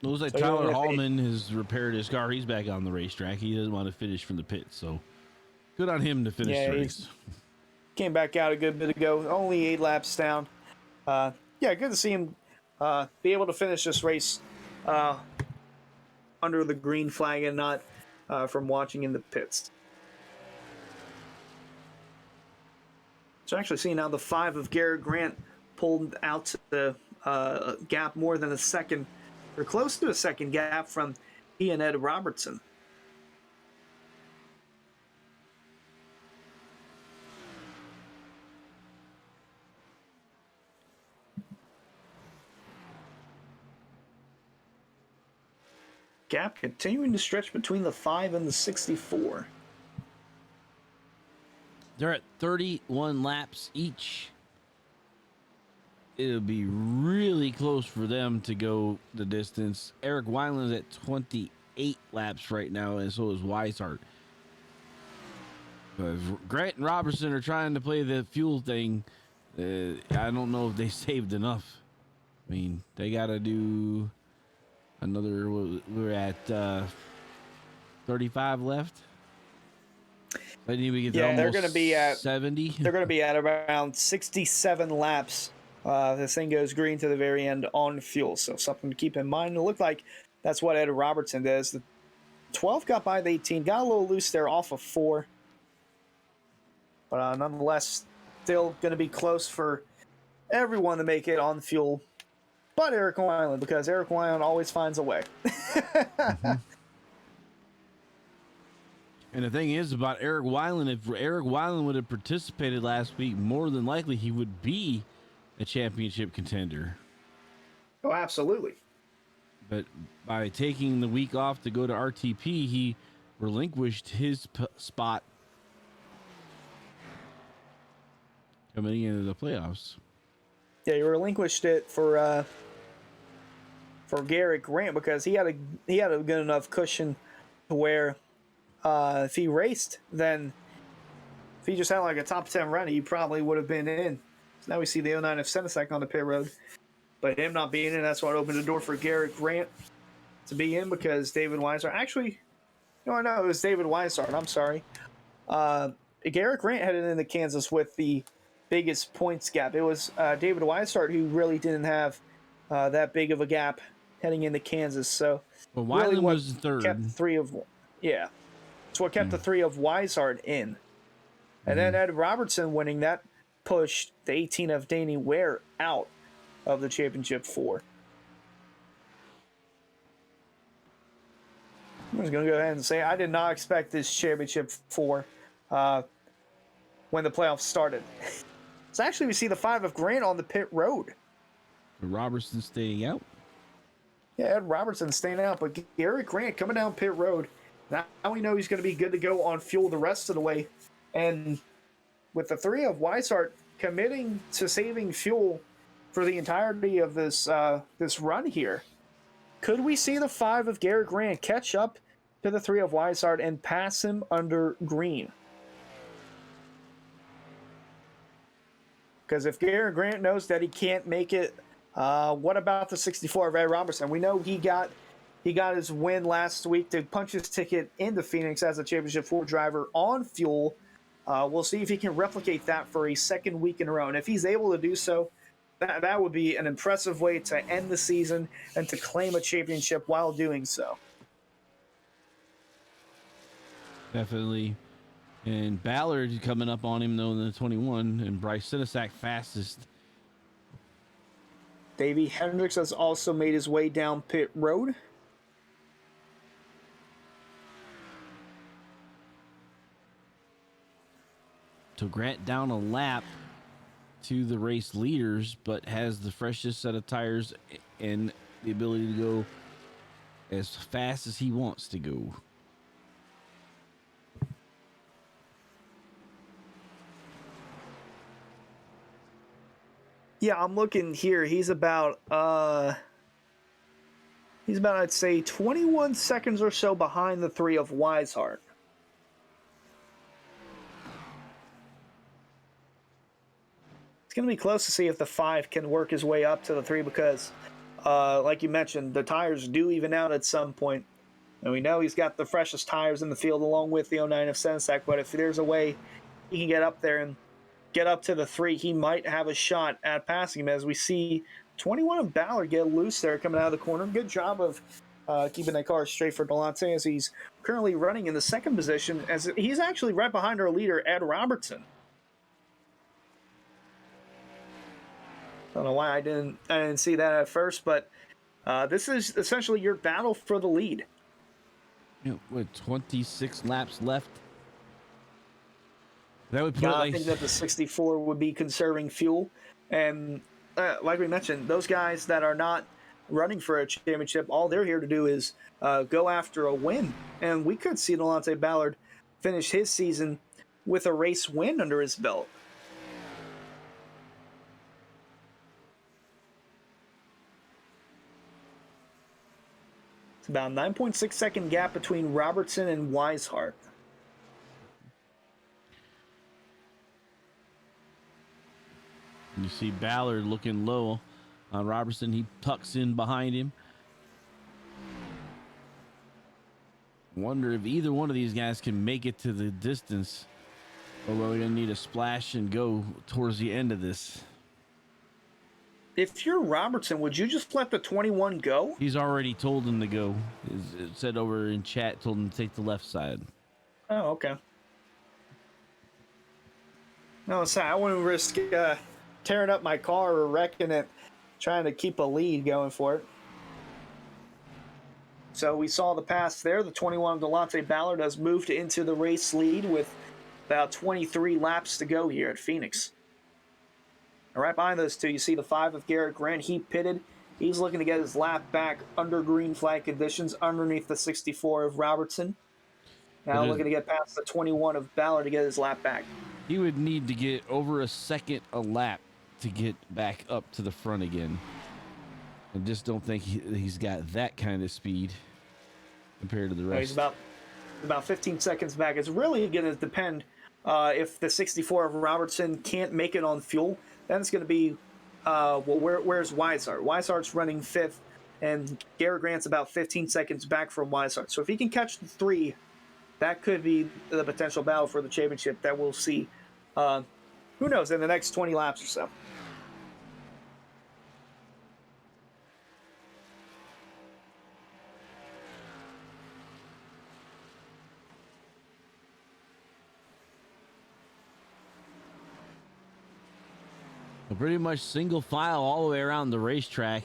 Speaker 2: It looks like Tyler Hallman has repaired his car. He's back on the racetrack. He doesn't want to finish from the pit, so good on him to finish the race.
Speaker 1: Came back out a good bit ago. Only 8 laps down. Yeah, good to see him be able to finish this race under the green flag and not from watching in the pits. So actually seeing now the 5 of Garrett Grant pulled out to the gap more than a second, or close to a second gap from Ian Ed Robertson. Gap continuing to stretch between the 5 and the 64.
Speaker 2: They're at 31 laps each. It'll be really close for them to go the distance. Eric Wineland's at 28 laps right now, and so is Weishart. Grant and Robertson are trying to play the fuel thing. I don't know if they saved enough. I mean, they got to do another. We're at 35 left. I need to get
Speaker 1: they're going to be at
Speaker 2: 70.
Speaker 1: They're going to be at around 67 laps. This thing goes green to the very end on fuel, so something to keep in mind. It looked like that's what Ed Robertson does. The 12 got by the 18, got a little loose there off of 4. But nonetheless, still going to be close for everyone to make it on fuel, but Eric Wineland, because Eric Wineland always finds a way.
Speaker 2: And the thing is about Eric Weiland, if Eric Weiland would have participated last week, more than likely he would be a championship contender.
Speaker 1: Oh, absolutely.
Speaker 2: But by taking the week off to go to RTP, he relinquished his spot coming into the playoffs.
Speaker 1: Yeah, he relinquished it for Garrett Grant because he had a good enough cushion to where if he raced, then if he just had like a top 10 run, he probably would have been in. So now we see the 09 of Senesec on the pit road. But him not being in, that's what opened the door for Garrett Grant to be in because David Weisart. Actually, no, it was David Weisart. I'm sorry. Garrett Grant headed into Kansas with the biggest points gap. It was David Weisart who really didn't have that big of a gap heading into Kansas. So,
Speaker 2: Well,
Speaker 1: really,
Speaker 2: Weiland
Speaker 1: what
Speaker 2: was third.
Speaker 1: kept the three of it's what kept the three of Weisart in, and then Ed Robertson winning that pushed the 18 of Danny Ware out of the championship 4. I'm just going to go ahead and say I did not expect this championship 4 when the playoffs started. So actually we see the 5 of Grant on the pit road.
Speaker 2: Robertson staying out.
Speaker 1: Yeah, Ed Robertson staying out, but Garrett Grant coming down pit road. Now we know he's going to be good to go on fuel the rest of the way. And with the 3 of Weisart committing to saving fuel for the entirety of this this run here, could we see the 5 of Garrett Grant catch up to the 3 of Weisart and pass him under green? Because if Garrett Grant knows that he can't make it, what about the 64 of Ed Robertson? We know he got his win last week to punch his ticket into Phoenix as a Championship 4 driver on fuel. We'll see if he can replicate that for a second week in a row. And if he's able to do so, that would be an impressive way to end the season and to claim a championship while doing so.
Speaker 2: Definitely. And Ballard coming up on him, though, in the 21, and Bryce Sinesak fastest.
Speaker 1: Davey Hendricks has also made his way down pit road.
Speaker 2: So Grant down a lap to the race leaders, but has the freshest set of tires and the ability to go as fast as he wants to go.
Speaker 1: Yeah, I'm looking here. He's about I'd say 21 seconds or so behind the 3 of Weishart. It's going to be close to see if the 5 can work his way up to the 3 because, like you mentioned, the tires do even out at some point. And we know he's got the freshest tires in the field along with the 09 of Sensac, but if there's a way he can get up there and get up to the 3, he might have a shot at passing him as we see 21 of Ballard get loose there coming out of the corner. Good job of keeping that car straight for Delonte as he's currently running in the second position as he's actually right behind our leader, Ed Robertson. I don't know why I didn't see that at first, but this is essentially your battle for the lead.
Speaker 2: You know, with 26 laps left. That would put
Speaker 1: I think that the 64 would be conserving fuel. And like we mentioned, those guys that are not running for a championship, all they're here to do is go after a win. And we could see Delonte Ballard finish his season with a race win under his belt. It's about a 9.6 second gap between Robertson and Weishart.
Speaker 2: You see Ballard looking low on Robertson. He tucks in behind him. Wonder if either one of these guys can make it to the distance, or we're going to need a splash and go towards the end of this.
Speaker 1: If you're Robertson, would you just let the 21 go?
Speaker 2: He's already told him to go. It said over in chat, told him to take the left side.
Speaker 1: Oh, okay. No, sorry, I wouldn't risk tearing up my car or wrecking it, trying to keep a lead going for it. So we saw the pass there. The 21 of Delonte Ballard has moved into the race lead with about 23 laps to go here at Phoenix. And right behind those two, you see the 5 of Garrett Grant. He pitted. He's looking to get his lap back under green flag conditions underneath the 64 of Robertson. Now looking to get past the 21 of Ballard to get his lap back.
Speaker 2: He would need to get over a second a lap to get back up to the front again. I just don't think he's got that kind of speed compared to the rest.
Speaker 1: He's about 15 seconds back. It's really going to depend if the 64 of Robertson can't make it on fuel. Then it's going to be, where's Weishart? Weishart's running 5th, and Garrett Grant's about 15 seconds back from Weishart. So if he can catch the 3, that could be the potential battle for the championship that we'll see, who knows, in the next 20 laps or so.
Speaker 2: Pretty much single file all the way around the racetrack.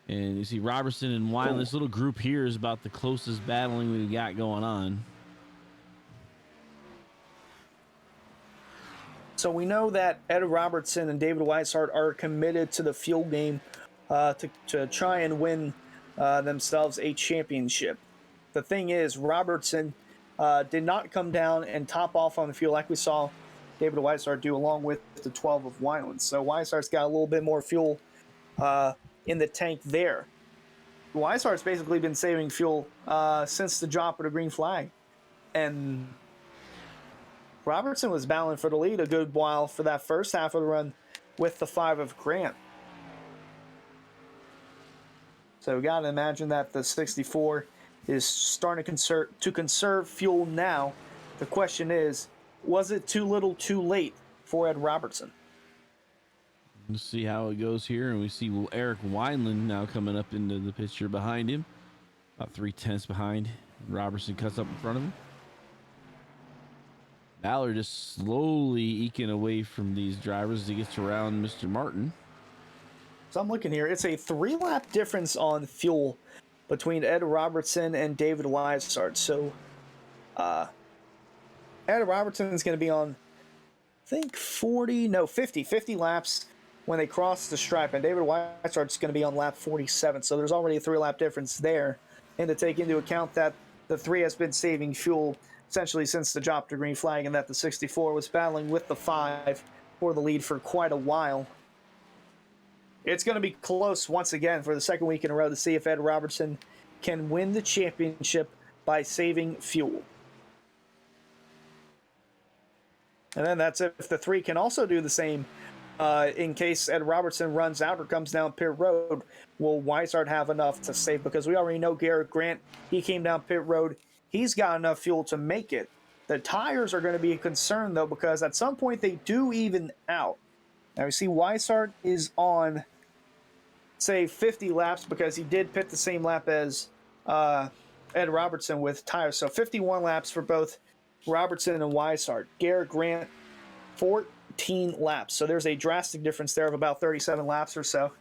Speaker 2: And you see Robertson and Wine. This little group here is about the closest battling we've got going on.
Speaker 1: So we know that Ed Robertson and David Weishart are committed to the fuel game to try and win themselves a championship. The thing is, Robertson did not come down and top off on the fuel like we saw David Weishart do along with the 12 of Wineland. So Weishart's got a little bit more fuel in the tank there. Weishart's basically been saving fuel since the drop of the green flag. And Robertson was battling for the lead a good while for that first half of the run with the 5 of Grant. So we got to imagine that the 64 is starting to conserve fuel now. The question is, was it too little too late for Ed Robertson?
Speaker 2: Let's see how it goes here. And we see Eric Wineland now coming up into the picture behind him. About 3/10 behind. Robertson cuts up in front of him. Ballard just slowly eking away from these drivers as he gets around Mr. Martin.
Speaker 1: So I'm looking here. It's a 3-lap difference on fuel between Ed Robertson and David Weishart. So Ed Robertson is going to be on, I think, 50 laps when they cross the stripe, and David Weishart's going to be on lap 47. So there's already a 3-lap difference there. And to take into account that the 3 has been saving fuel essentially since the drop to green flag, and that the 64 was battling with the 5 for the lead for quite a while. It's going to be close once again for the second week in a row to see if Ed Robertson can win the championship by saving fuel. And then that's if the 3 can also do the same in case Ed Robertson runs out or comes down pit road. Will Weishart have enough to save? Because we already know Garrett Grant, he came down pit road. He's got enough fuel to make it. The tires are going to be a concern, though, because at some point they do even out. Now we see Weishart is on, say, 50 laps because he did pit the same lap as Ed Robertson with tires. So 51 laps for both Robertson and Weishart. Garrett Grant, 14 laps. So there's a drastic difference there of about 37 laps or so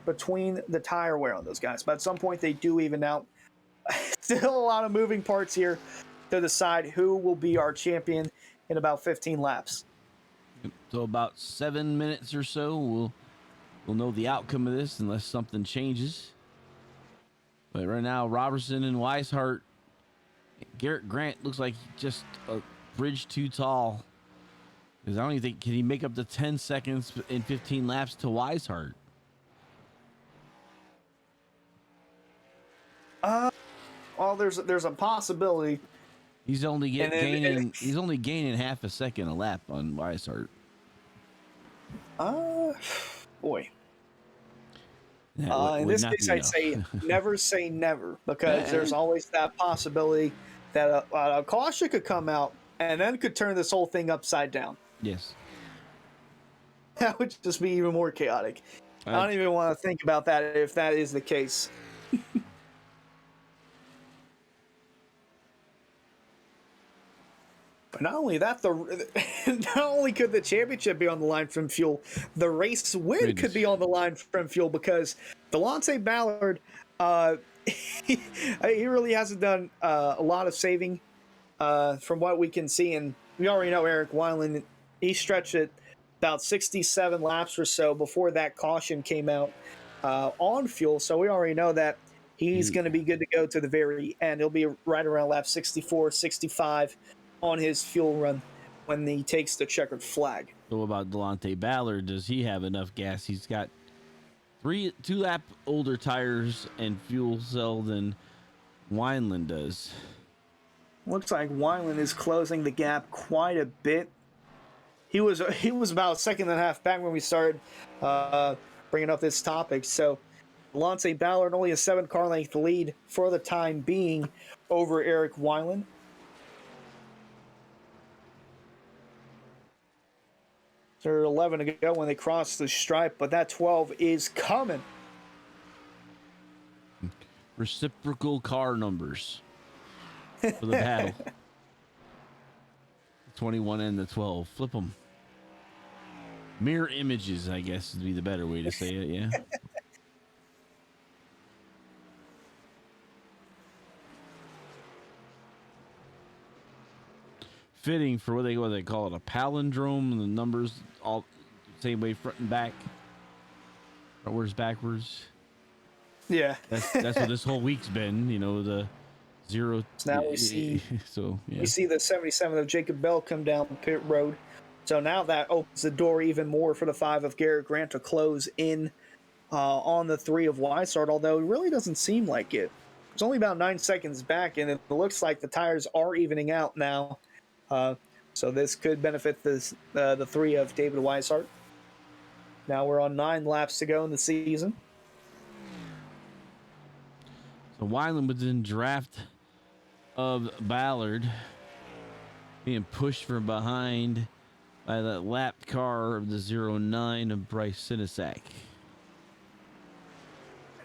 Speaker 1: between the tire wear on those guys. But at some point they do even out. Still a lot of moving parts here to decide who will be our champion in about 15 laps.
Speaker 2: So about 7 minutes or so, we'll know the outcome of this unless something changes. But right now, Robertson and Weishart, Garrett Grant looks like just a bridge too tall. Because I don't even think, can he make up to 10 seconds in 15 laps to Weishart?
Speaker 1: Well, there's a possibility.
Speaker 2: He's only gaining half a second a lap on Weishart.
Speaker 1: Boy.
Speaker 2: That
Speaker 1: in this case, I'd say never, because there's always that possibility that a caution could come out and then could turn this whole thing upside down.
Speaker 2: Yes.
Speaker 1: That would just be even more chaotic. I don't even want to think about that if that is the case. But not only that, not only could the championship be on the line from fuel, the race win could be on the line from fuel, because Delonte Ballard Uh, he really hasn't done a lot of saving from what we can see. And we already know Eric Weiland, he stretched it about 67 laps or so before that caution came out on fuel. So we already know that he's
Speaker 2: He,
Speaker 1: going to be good to go to the very end. He'll be right around lap 64, 65 on his fuel run when he takes the checkered flag.
Speaker 2: so about Delonte Ballard, does he have enough gas? He's got 2 lap older tires and fuel cell than Wineland does.
Speaker 1: Looks like Weiland is closing the gap quite a bit. He was about a second and a half back when we started bringing up this topic. So Lance Ballard only a 7 car length lead for the time being over Eric Weiland. There are 11 to go when they cross the stripe, but that 12 is coming.
Speaker 2: Reciprocal car numbers for the battle. 21 and the 12. Flip them. Mirror images, I guess, would be the better way to say it, yeah. Fitting for what they call it, a palindrome, and the numbers all same way front and back. Frontwards, backwards.
Speaker 1: Yeah.
Speaker 2: That's what this whole week's been, the 0.
Speaker 1: So now we see
Speaker 2: so yeah.
Speaker 1: We see the 77 of Jacob Bell come down pit road. So now that opens the door even more for the 5 of Garrett Grant to close in on the 3 of Weissart, although it really doesn't seem like it. It's only about 9 seconds back, and it looks like the tires are evening out now. So this could benefit the 3 of David Weishart. Now we're on 9 laps to go in the season.
Speaker 2: So Weiland was in draft of Ballard, being pushed from behind by that lapped car of the 09 of Bryce Sinisak.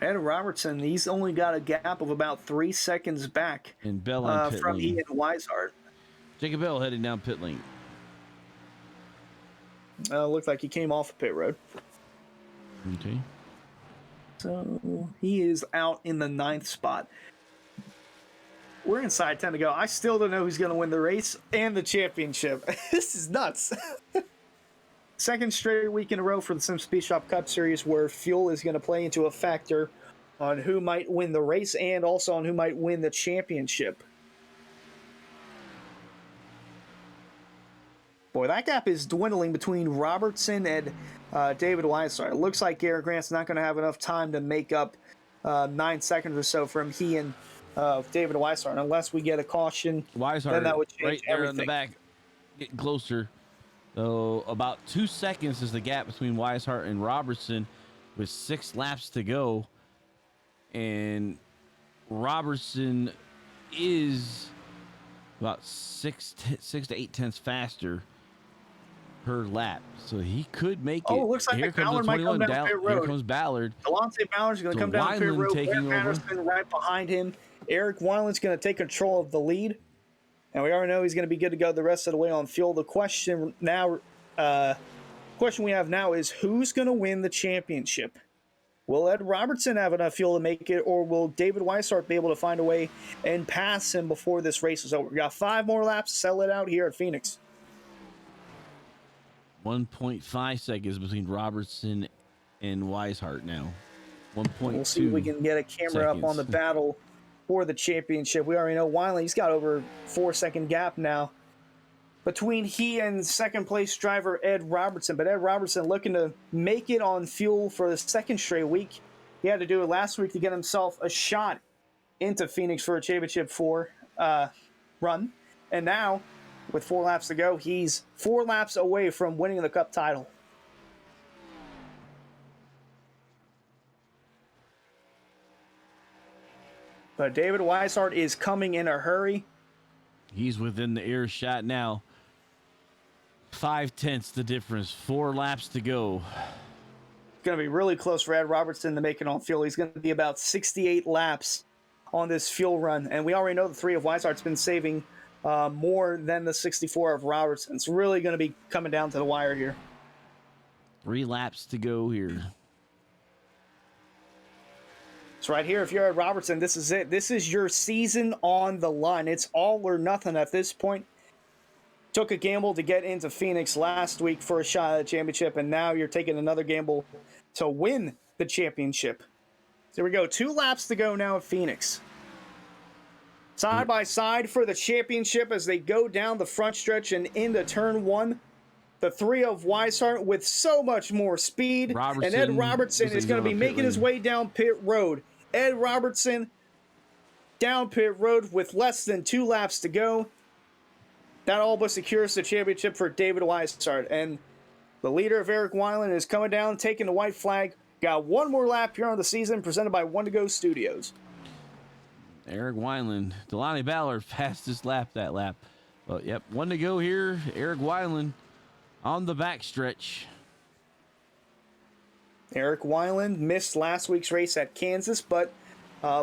Speaker 1: Ed Robertson, he's only got a gap of about 3 seconds back
Speaker 2: And Bell on pit
Speaker 1: from
Speaker 2: lane.
Speaker 1: Ian Weishart.
Speaker 2: Jacob Bell heading down pit lane.
Speaker 1: Looked like he came off of pit road.
Speaker 2: Okay.
Speaker 1: So he is out in the 9th spot. We're inside 10 to go. I still don't know who's going to win the race and the championship. This is nuts. Second straight week in a row for the SimSpeedShop Cup Series where fuel is going to play into a factor on who might win the race and also on who might win the championship. Boy, that gap is dwindling between Robertson and David Weissart. It looks like Garrett Grant's not going to have enough time to make up 9 seconds or so from he and David Weissart, unless we get a caution.
Speaker 2: Weishart,
Speaker 1: then that would change
Speaker 2: right there
Speaker 1: everything.
Speaker 2: in the back, getting closer. So about 2 seconds is the gap between Weishart and Robertson, with 6 laps to go, and Robertson is about 6 to 8 tenths faster per lap, so he could make it.
Speaker 1: Oh, it looks like
Speaker 2: Here comes
Speaker 1: Ballard
Speaker 2: the
Speaker 1: might come
Speaker 2: 21
Speaker 1: down pit road.
Speaker 2: Here comes Ballard.
Speaker 1: Delonte Ballard's going to
Speaker 2: So
Speaker 1: come down pit
Speaker 2: Weiland
Speaker 1: road.
Speaker 2: taking
Speaker 1: Grant
Speaker 2: over.
Speaker 1: Patterson right behind him. Eric Weiland's going to take control of the lead, and we already know he's going to be good to go the rest of the way on fuel. The question we have now is who's going to win the championship? Will Ed Robertson have enough fuel to make it, or will David Weishart be able to find a way and pass him before this race is over? We got 5 more laps to sell it out here at Phoenix.
Speaker 2: 1.5 seconds between Robertson and Weishart now. 1.2.
Speaker 1: We'll see if we can get a camera up on the battle for the championship. We already know Weiland, he's got over 4-second gap now between he and second place driver Ed Robertson. But Ed Robertson looking to make it on fuel for the second straight week. He had to do it last week to get himself a shot into Phoenix for a championship run. And now, with 4 laps to go, he's 4 laps away from winning the Cup title. But David Weishart is coming in a hurry.
Speaker 2: He's within the earshot now. 5 tenths the difference. 4 laps to go.
Speaker 1: It's going to be really close for Ed Robertson to make it on fuel. He's going to be about 68 laps on this fuel run. And we already know the 3 of Weishart's been saving more than the 64 of Robertson. It's really going to be coming down to the wire here.
Speaker 2: 3 laps to go here.
Speaker 1: So right here, if you're at Robertson, this is it. This is your season on the line. It's all or nothing at this point. Took a gamble to get into Phoenix last week for a shot at the championship, and now you're taking another gamble to win the championship. So here we go. 2 laps to go now at Phoenix. Side by side for the championship as they go down the front stretch and into turn 1. The 3 of Weishart with so much more speed. And Ed Robertson is going to be making his way down pit road. Ed Robertson down pit road with less than 2 laps to go. That all but secures the championship for David Weishart. And the leader of Eric Weiland is coming down, taking the white flag. Got 1 more lap here on the season, presented by One to Go Studios.
Speaker 2: Eric Weiland, Delaney Ballard, fastest lap that lap. But yep, 1 to go here. Eric Weiland on the backstretch.
Speaker 1: Eric Weiland missed last week's race at Kansas, but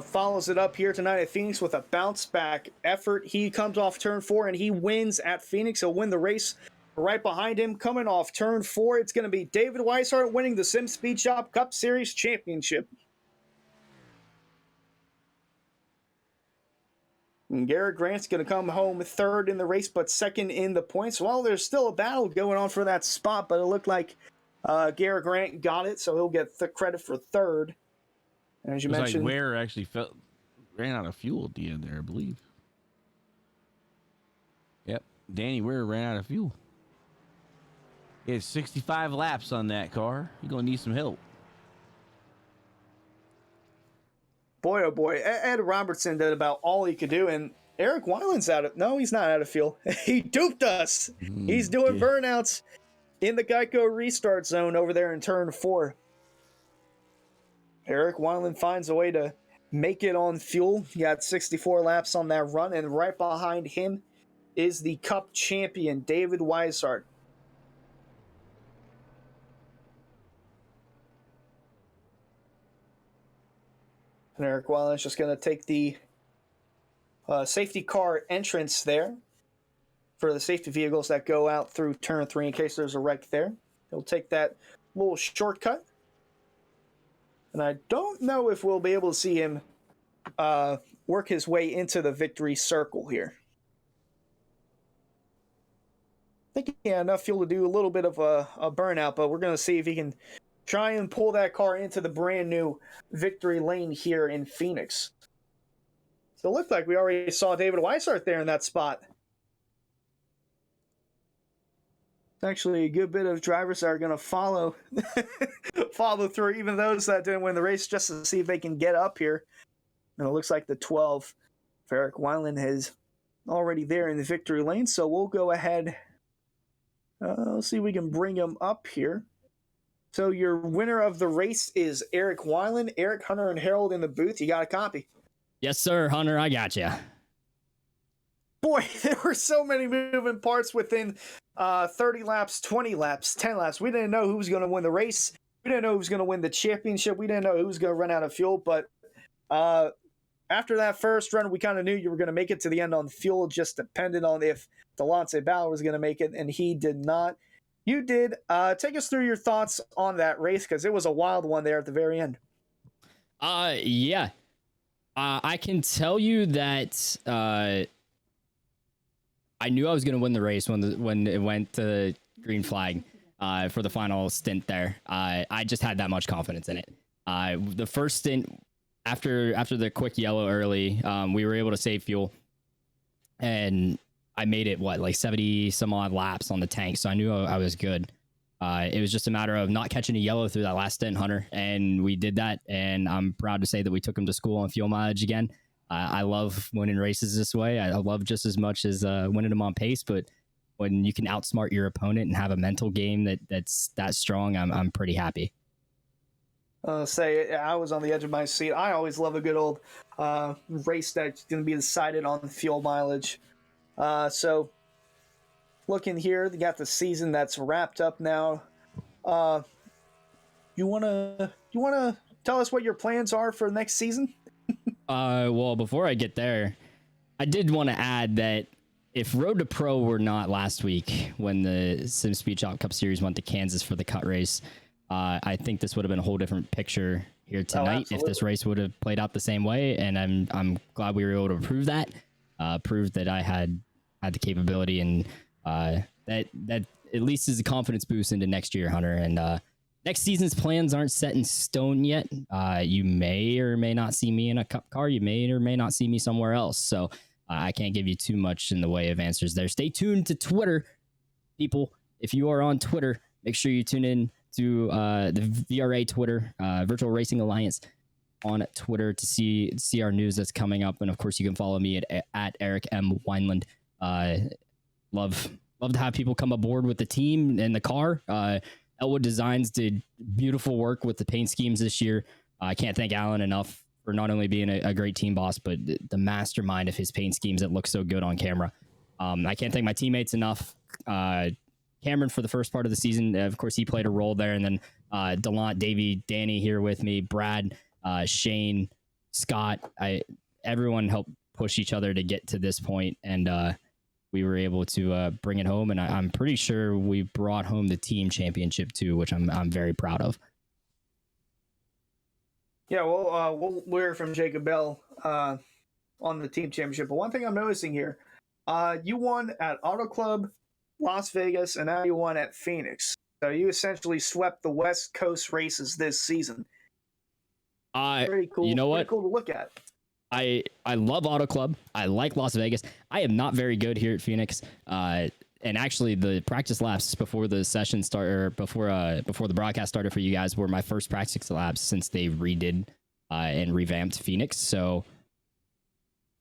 Speaker 1: follows it up here tonight at Phoenix with a bounce-back effort. He comes off turn 4, and he wins at Phoenix. He'll win the race. Right behind him, coming off turn 4, it's going to be David Weishart winning the SimSpeedShop Cup Series Championship. And Garrett Grant's going to come home 3rd in the race, but 2nd in the points. Well, there's still a battle going on for that spot, but it looked like Garrett Grant got it, so he'll get the credit for 3rd. And as you mentioned,
Speaker 2: like Ware actually ran out of fuel at the end there, I believe. Yep, Danny Ware ran out of fuel. He had 65 laps on that car. You're going to need some help.
Speaker 1: Boy, oh boy, Ed Robertson did about all he could do, and Eric Weiland's out of... No, he's not out of fuel. He duped us. He's doing burnouts in the Geico restart zone over there in turn 4. Eric Weiland finds a way to make it on fuel. He got 64 laps on that run, and right behind him is the Cup champion, David Weishart. And Eric Weiland's just going to take the safety car entrance there for the safety vehicles that go out through turn 3 in case there's a wreck there. He'll take that little shortcut. And I don't know if we'll be able to see him work his way into the victory circle here. I think he had enough fuel to do a little bit of a burnout, but we're going to see if he can try and pull that car into the brand new victory lane here in Phoenix. So it looked like we already saw David Weishart there in that spot. It's actually a good bit of drivers that are going to follow through, even those that didn't win the race, just to see if they can get up here. And it looks like the 12 for Eric Weiland is already there in the victory lane, so we'll go ahead. Let's see if we can bring him up here. So your winner of the race is Eric Weiland. Eric, Hunter, and Harold in the booth. You got a copy?
Speaker 3: Yes, sir, Hunter. I got you.
Speaker 1: Boy, there were so many moving parts within 30 laps, 20 laps, 10 laps. We didn't know who was going to win the race. We didn't know who was going to win the championship. We didn't know who was going to run out of fuel. But after that first run, we kind of knew you were going to make it to the end on fuel. Just depended on if Delonte Bauer was going to make it, and he did not. You did. Take us through your thoughts on that race, because it was a wild one there at the very end.
Speaker 3: Yeah. I can tell you that I knew I was going to win the race when it went to green flag for the final stint there. I just had that much confidence in it. The first stint, after the quick yellow early, we were able to save fuel, and I made it, like 70 some odd laps on the tank, so I knew I was good. It was just a matter of not catching a yellow through that last stint, Hunter, and we did that, and I'm proud to say that we took him to school on fuel mileage again. I love winning races this way. I love just as much as winning them on pace, but when you can outsmart your opponent and have a mental game that's that strong, I'm pretty happy.
Speaker 1: I was on the edge of my seat. I always love a good old race that's going to be decided on fuel mileage. So looking here, they got the season that's wrapped up now. You wanna tell us what your plans are for next season?
Speaker 3: Well, before I get there, I did want to add that if Road to Pro were not last week when the SimSpeedShop Cup Series went to Kansas for the cut race, I think this would have been a whole different picture here tonight if this race would have played out the same way. And I'm glad we were able to prove that, that I had the capability, and that at least is a confidence boost into next year, Hunter. And next season's plans aren't set in stone yet. You may or may not see me in a cup car. You may or may not see me somewhere else. So I can't give you too much in the way of answers there. Stay tuned to Twitter, people. If you are on Twitter, make sure you tune in to the VRA Twitter, Virtual Racing Alliance on Twitter to see our news that's coming up. And of course, you can follow me at Eric M. Wineland. Love to have people come aboard with the team and the car. Elwood Designs did beautiful work with the paint schemes this year. I can't thank Alan enough for not only being a great team boss, but the mastermind of his paint schemes that look so good on camera. I can't thank my teammates enough. Cameron for the first part of the season, of course, he played a role there. And then Delant, Davey, Danny here with me, Brad, Shane, Scott. Everyone helped push each other to get to this point, and we were able to bring it home. And I'm pretty sure we brought home the team championship too, which I'm very proud of.
Speaker 1: Yeah, well, we'll hear from Jacob Bell on the team championship. But one thing I'm noticing here, you won at Auto Club, Las Vegas, and now you won at Phoenix. So you essentially swept the West Coast races this season. Pretty cool.
Speaker 3: You know what?
Speaker 1: Pretty cool to look at.
Speaker 3: I love Auto Club. I like Las Vegas. I am not very good here at Phoenix. And actually, the practice laps before the session started, before the broadcast started for you guys, were my first practice laps since they redid and revamped Phoenix. So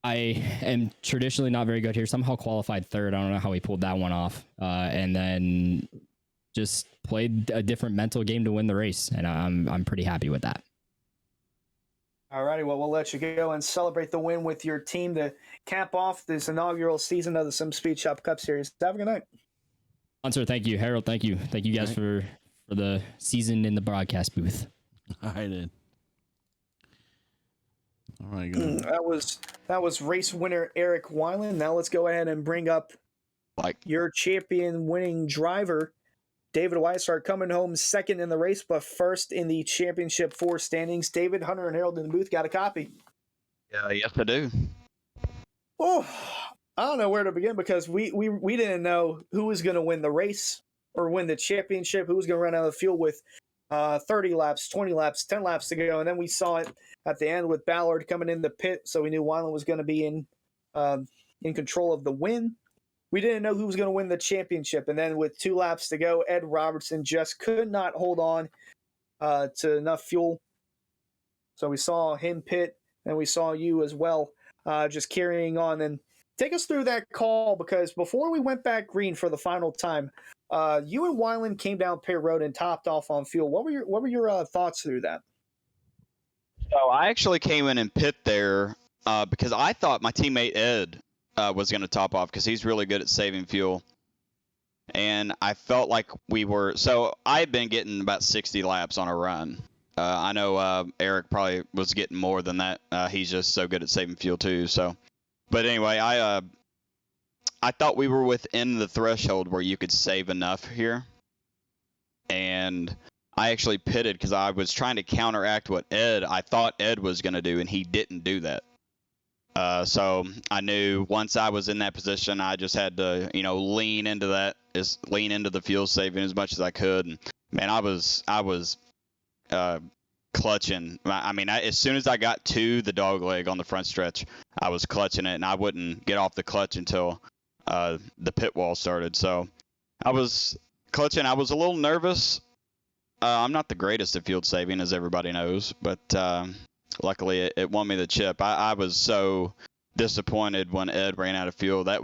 Speaker 3: I am traditionally not very good here. Somehow qualified third. I don't know how we pulled that one off. And then just played a different mental game to win the race, and I'm pretty happy with that.
Speaker 1: Alrighty, well, we'll let you go and celebrate the win with your team to cap off this inaugural season of the SimSpeedShop Cup Series. Have a good night.
Speaker 3: Hunter, thank you. Harold, thank you. Thank you guys for the season in the broadcast booth.
Speaker 2: All right, then. All right, good.
Speaker 1: That was race winner Eric Weiland. Now let's go ahead and bring up your champion winning driver, David Weissart, coming home second in the race, but first in the championship 4 standings. David, Hunter, and Harold in the booth got a copy.
Speaker 4: Yes, I do.
Speaker 1: Oh, I don't know where to begin because we didn't know who was going to win the race or win the championship, who was going to run out of the field with 30 laps, 20 laps, 10 laps to go. And then we saw it at the end with Ballard coming in the pit, so we knew Weiland was going to be in control of the win. We didn't know who was going to win the championship. And then with 2 laps to go, Ed Robertson just could not hold on to enough fuel. So we saw him pit, and we saw you as well just carrying on. And take us through that call, because before we went back green for the final time, you and Weiland came down pit road and topped off on fuel. What were your thoughts through that?
Speaker 4: So I actually came in and pit there because I thought my teammate Ed was going to top off because he's really good at saving fuel. And I felt like so I had been getting about 60 laps on a run. I know Eric probably was getting more than that. He's just so good at saving fuel too. So, but anyway, I thought we were within the threshold where you could save enough here. And I actually pitted because I was trying to counteract what I thought Ed was going to do, and he didn't do that. So I knew once I was in that position, I just had to, lean into the fuel saving as much as I could. And man, I was clutching. I mean, as soon as I got to the dog leg on the front stretch, I was clutching it, and I wouldn't get off the clutch until the pit wall started. So I was clutching. I was a little nervous. I'm not the greatest at field saving, as everybody knows, but luckily it won me the chip. I was so disappointed when Ed ran out of fuel. That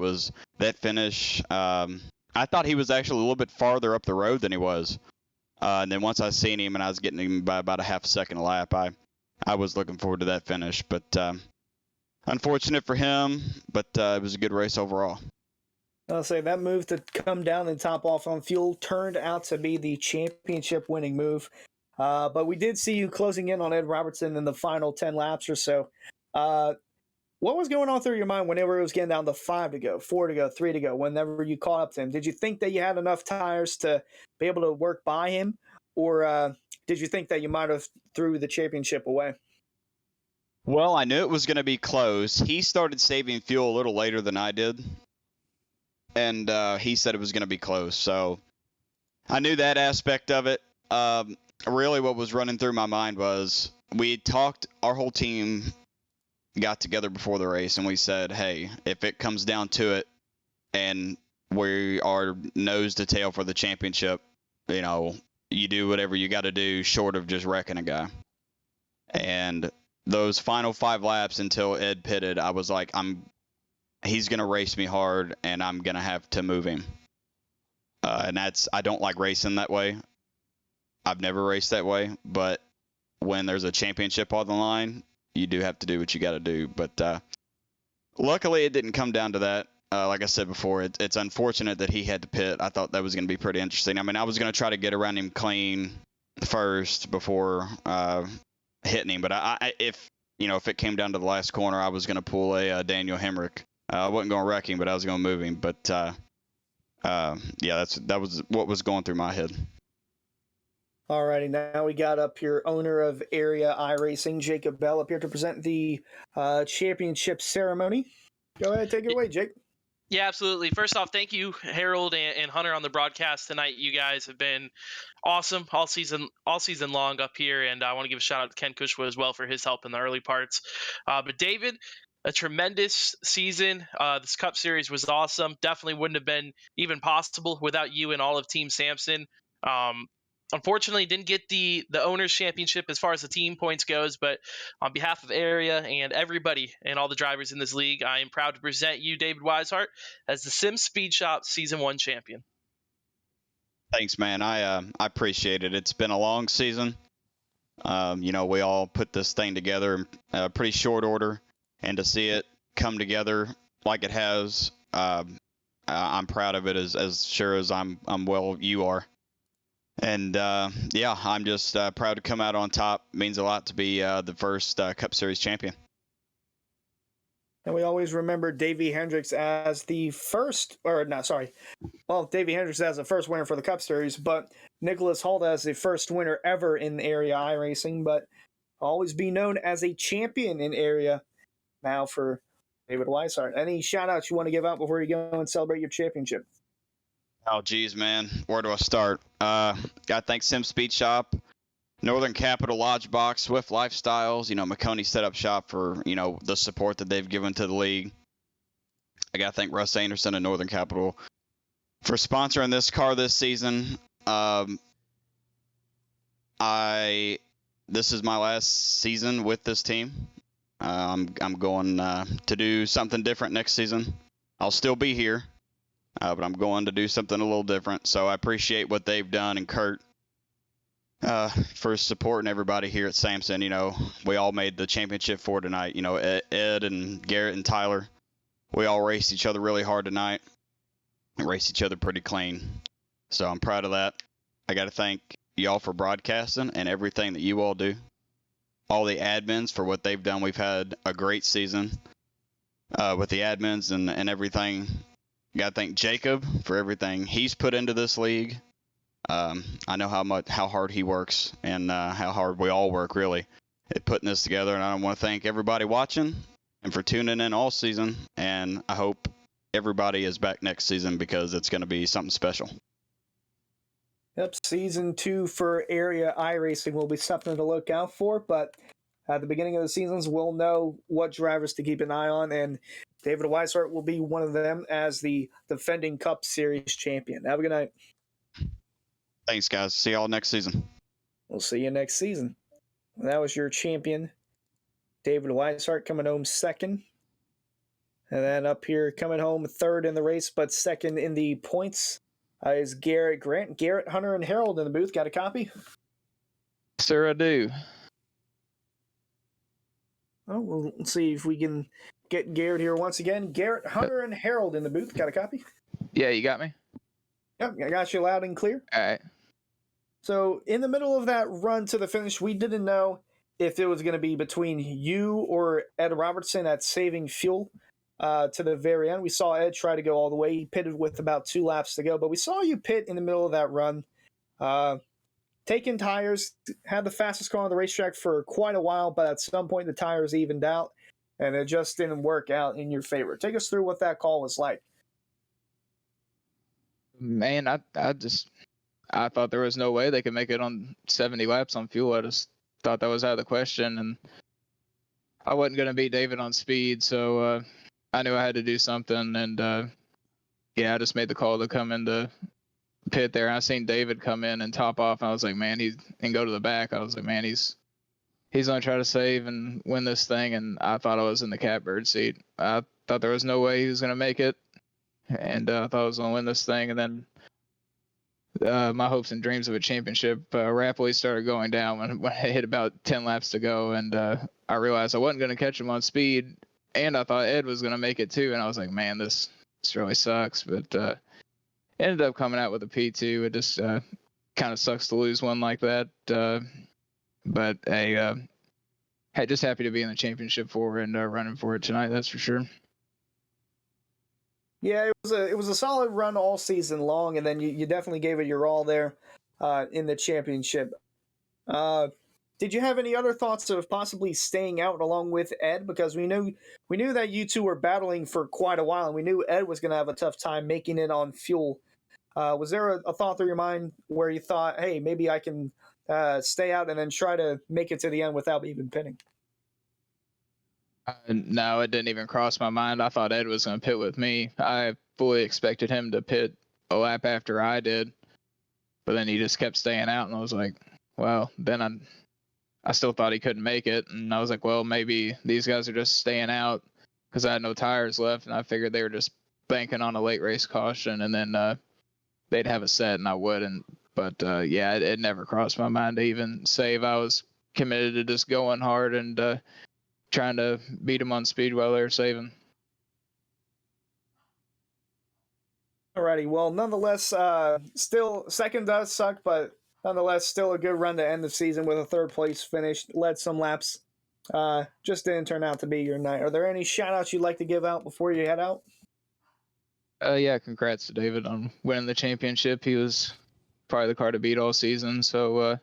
Speaker 4: finish. I thought he was actually a little bit farther up the road than he was. And then once I seen him and I was getting him by about a half a second a lap, I was looking forward to that finish. But unfortunate for him, but it was a good race overall.
Speaker 1: I'll say that move to come down and top off on fuel turned out to be the championship winning move. But we did see you closing in on Ed Robertson in the final 10 laps or so. What was going on through your mind whenever it was getting down to 5 to go, 4 to go, 3 to go, whenever you caught up to him? Did you think that you had enough tires to be able to work by him? or did you think that you might have threw the championship away?
Speaker 4: Well, I knew it was going to be close. He started saving fuel a little later than I did, and he said it was going to be close. So I knew that aspect of it. Really, what was running through my mind was we talked, our whole team got together before the race, and we said, hey, if it comes down to it and we are nose to tail for the championship, you do whatever you got to do short of just wrecking a guy. And those final 5 laps until Ed pitted, I was like, he's going to race me hard, and I'm going to have to move him. And I don't like racing that way. I've never raced that way, but when there's a championship on the line, you do have to do what you got to do. But luckily, it didn't come down to that. Like I said before, it's unfortunate that he had to pit. I thought that was going to be pretty interesting. I mean, I was going to try to get around him clean first before hitting him. But if it came down to the last corner, I was going to pull a Daniel Hemrick. I wasn't going to wreck him, but I was going to move him. But yeah, that was what was going through my head.
Speaker 1: Alrighty, now we got up here owner of Area iRacing, Jacob Bell, up here to present the championship ceremony. Go ahead, take it away, Jake.
Speaker 5: Yeah, absolutely. First off, thank you, Harold and Hunter, on the broadcast tonight. You guys have been awesome all season long up here, and I want to give a shout out to Ken Kushwa as well for his help in the early parts. But David, a tremendous season. This Cup Series was awesome. Definitely wouldn't have been even possible without you and all of Team Samson. Unfortunately, didn't get the Owners' Championship as far as the team points goes, but on behalf of Area and everybody and all the drivers in this league, I am proud to present you, David Weishart, as the SimSpeedShop Season 1 champion.
Speaker 4: Thanks, man. I appreciate it. It's been a long season. We all put this thing together in pretty short order, and to see it come together like it has, I'm proud of it as sure as you are. And yeah, I'm just proud to come out on top. It means a lot to be the first Cup Series champion.
Speaker 1: And we always remember Davey Hendricks as the first, Davey Hendricks as the first winner for the Cup Series, but Nicholas Holt as the first winner ever in Area iRacing, but always be known as a champion in Area now for David Weishart. Any shout-outs you want to give out before you go and celebrate your championship?
Speaker 4: Oh, geez, man. Where do I start? Gotta thank SimSpeedShop, Northern Capital Lodge Box, Swift Lifestyles, McConey set up shop for, the support that they've given to the league. I gotta thank Russ Anderson and Northern Capital for sponsoring this car this season. This is my last season with this team. I'm going to do something different next season. I'll still be here. But I'm going to do something a little different. So I appreciate what they've done, and Kurt for supporting everybody here at Samson. We all made the championship for tonight. Ed and Garrett and Tyler, we all raced each other really hard tonight and raced each other pretty clean. So I'm proud of that. I got to thank y'all for broadcasting and everything that you all do. All the admins for what they've done. We've had a great season with the admins and everything. Got to thank Jacob for everything he's put into this league. I know how hard he works and how hard we all work, really, at putting this together. And I want to thank everybody watching and for tuning in all season. And I hope everybody is back next season because it's going to be something special.
Speaker 1: Yep, Season 2 for Area iRacing will be something to look out for, but at the beginning of the seasons, we'll know what drivers to keep an eye on, and David Weishart will be one of them as the defending Cup Series champion. Have a good night.
Speaker 4: Thanks, guys. See y'all next season.
Speaker 1: We'll see you next season. That was your champion, David Weishart, coming home second. And then up here, coming home third in the race, but second in the points, is Garrett Grant. Garrett, Hunter, and Harold in the booth. Got a copy?
Speaker 6: Sir, I do.
Speaker 1: Oh, we'll see if we can get Garrett here once again. Garrett, Hunter, and Harold in the booth. Got a copy?
Speaker 6: Yeah, you got me?
Speaker 1: Yep, I got you loud and clear.
Speaker 6: All right.
Speaker 1: So in the middle of that run to the finish, we didn't know if it was going to be between you or Ed Robertson at saving fuel to the very end. We saw Ed try to go all the way. He pitted with about 2 laps to go, but we saw you pit in the middle of that run. taking tires, had the fastest car on the racetrack for quite a while, but at some point the tires evened out, and it just didn't work out in your favor. Take us through what that call was like.
Speaker 6: Man, I thought there was no way they could make it on 70 laps on fuel. I just thought that was out of the question, and I wasn't going to beat David on speed, so I knew I had to do something, and yeah, I just made the call to come into pit there. I seen David come in and top off, and I was like, man, and go to the back. I was like, man, he's going to try to save and win this thing, and I thought I was in the catbird seat. I thought there was no way he was going to make it, and I thought I was going to win this thing, and then my hopes and dreams of a championship rapidly started going down when I hit about 10 laps to go, and I realized I wasn't going to catch him on speed, and I thought Ed was going to make it too, and I was like, man, this really sucks, but ended up coming out with a P2. It just kind of sucks to lose one like that, but hey, just happy to be in the championship for and running for it tonight, that's for sure.
Speaker 1: Yeah, it was a solid run all season long, and then you definitely gave it your all there in the championship. Did you have any other thoughts of possibly staying out along with Ed? Because we knew that you two were battling for quite a while, and we knew Ed was going to have a tough time making it on fuel. Was there a thought through your mind where you thought, hey, maybe I can stay out and then try to make it to the end without even pinning?
Speaker 6: No, it didn't even cross my mind. I thought Ed was going to pit with me. I fully expected him to pit a lap after I did, but then he just kept staying out, and I was like, well, then I still thought he couldn't make it, and I was like, well, maybe these guys are just staying out because I had no tires left, and I figured they were just banking on a late race caution, and then they'd have a set, and I wouldn't. But yeah, it never crossed my mind to even save. I was committed to just going hard and trying to beat them on speed while they're saving.
Speaker 1: Alrighty, well, nonetheless, still second does suck, but nonetheless, still a good run to end the season with a third place finish. Led some laps, just didn't turn out to be your night. Are there any shout outs you'd like to give out before you head out?
Speaker 6: Yeah, congrats to David on winning the championship. He was probably the car to beat all season, so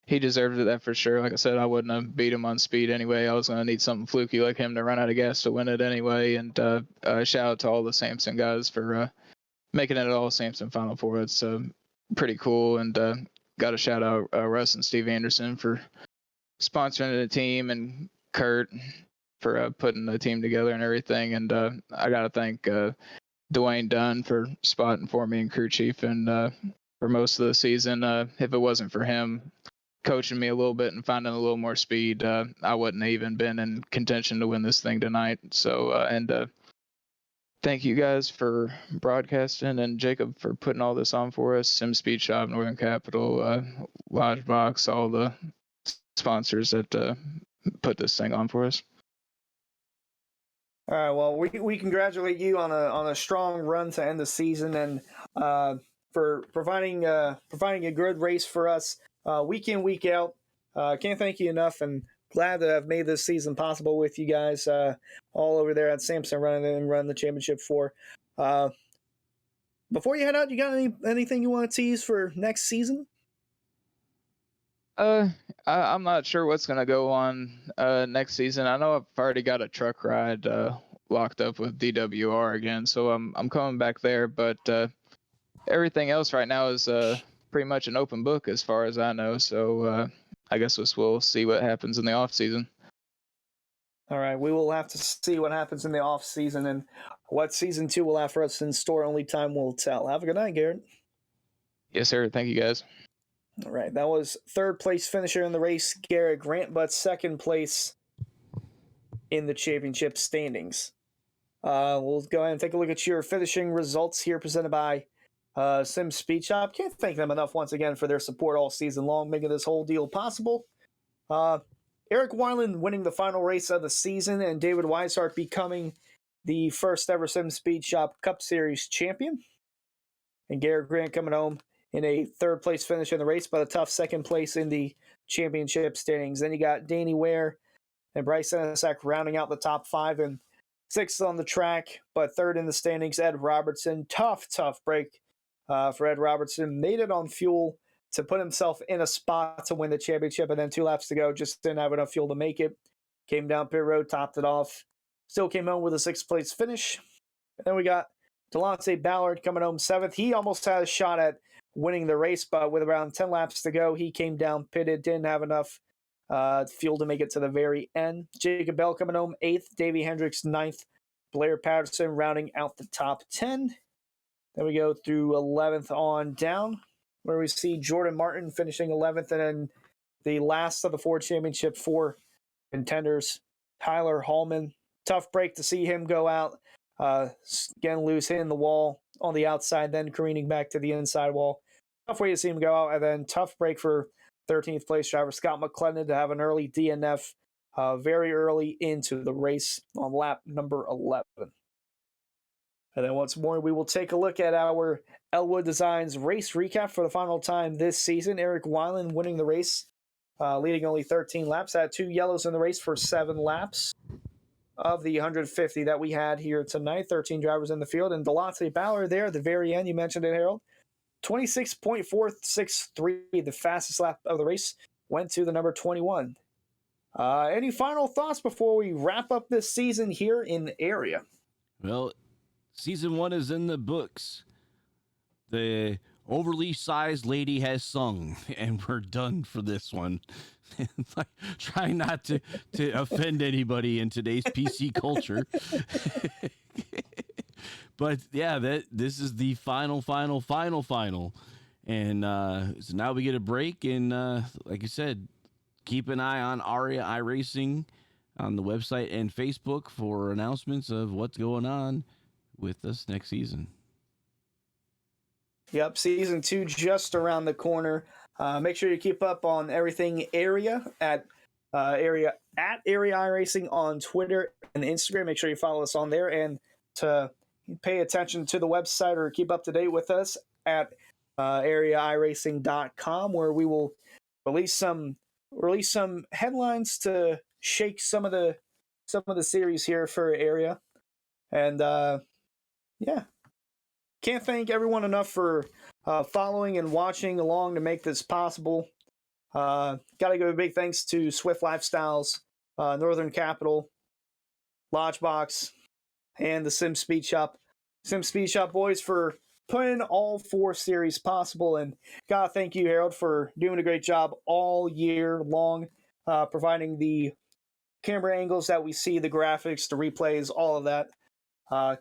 Speaker 6: he deserved it, that for sure. Like I said, I wouldn't have beat him on speed anyway. I was going to need something fluky like him to run out of gas to win it anyway. And shout out to all the Samson guys for making it all Samson Final Four. It's pretty cool. And got to shout out Russ and Steve Anderson for sponsoring the team, and Kurt for putting the team together and everything. And I got to thank Dwayne Dunn for spotting for me and crew chief and for most of the season. If it wasn't for him coaching me a little bit and finding a little more speed, I wouldn't have even been in contention to win this thing tonight. So, and thank you guys for broadcasting, and Jacob for putting all this on for us. SimSpeedShop, Northern Capital, Lodgebox, all the sponsors that put this thing on for us.
Speaker 1: All right, well, we congratulate you on a strong run to end the season, and for providing a good race for us week in, week out. Can't thank you enough, and glad to have made this season possible with you guys all over there at Samson running the championship for. Before you head out, you got anything you want to tease for next season?
Speaker 6: I'm not sure what's gonna go on next season. I know I've already got a truck ride locked up with DWR again, so I'm coming back there. But everything else right now is pretty much an open book as far as I know. So I guess we'll see what happens in the off season.
Speaker 1: All right, we will have to see what happens in the off season and what season 2 will have for us in store. Only time will tell. Have a good night, Garrett.
Speaker 6: Yes, sir. Thank you, guys.
Speaker 1: All right, that was third place finisher in the race, Garrett Grant, but second place in the championship standings. We'll go ahead and take a look at your finishing results here, presented by SimSpeedShop. Can't thank them enough once again for their support all season long, making this whole deal possible. Eric Weiland winning the final race of the season, and David Weishart becoming the first ever SimSpeedShop Cup Series champion. And Garrett Grant coming home in a third place finish in the race, but a tough second place in the championship standings. Then you got Danny Ware and Bryce Enesak rounding out the top 5, and 6th on the track, but 3rd in the standings, Ed Robertson. Tough break for Ed Robertson. Made it on fuel to put himself in a spot to win the championship, and then 2 laps to go, just didn't have enough fuel to make it. Came down pit road, topped it off. Still came home with a 6th place finish. And then we got Delonte Ballard coming home 7th. He almost had a shot at winning the race, but with around 10 laps to go, he came down pitted, didn't have enough fuel to make it to the very end. Jacob Bell coming home 8th, Davey Hendricks 9th, Blair Patterson rounding out the top 10. Then we go through 11th on down, where we see Jordan Martin finishing 11th, and then the last of the Ford Championship 4 contenders, Tyler Hallman. Tough break to see him go out, again loose, hitting the wall on the outside, then careening back to the inside wall. Tough way to see him go out, and then tough break for 13th place driver Scott McClendon to have an early DNF very early into the race on lap number 11. And then once more, we will take a look at our Elwood Designs race recap for the final time this season. Eric Weiland winning the race, leading only 13 laps. Had 2 yellows in the race for 7 laps of the 150 that we had here tonight. 13 drivers in the field. And Delonte Ballard there at the very end, you mentioned it, Harold. 26.463, the fastest lap of the race, went to the number 21. Any final thoughts before we wrap up this season here in the area?
Speaker 2: Well, season 1 is in the books. The overly sized lady has sung, and we're done for this one. Try not to offend anybody in today's PC culture. But yeah, this is the final. And so now we get a break, and like I said, keep an eye on Aria iRacing on the website and Facebook for announcements of what's going on with us next season.
Speaker 1: Yep, season 2 just around the corner. Make sure you keep up on everything Area at Area iRacing on Twitter and Instagram. Make sure you follow us on there, and to pay attention to the website or keep up to date with us at areaiRacing.com, where we will release some headlines to shake some of the series here for Area. And yeah, can't thank everyone enough for following and watching along to make this possible. Got to give a big thanks to Swift Lifestyles, Northern Capital, Lodgebox, and the SimSpeedShop. SimSpeedShop boys for putting all 4 series possible. And gotta thank you, Harold, for doing a great job all year long, providing the camera angles that we see, the graphics, the replays, all of that.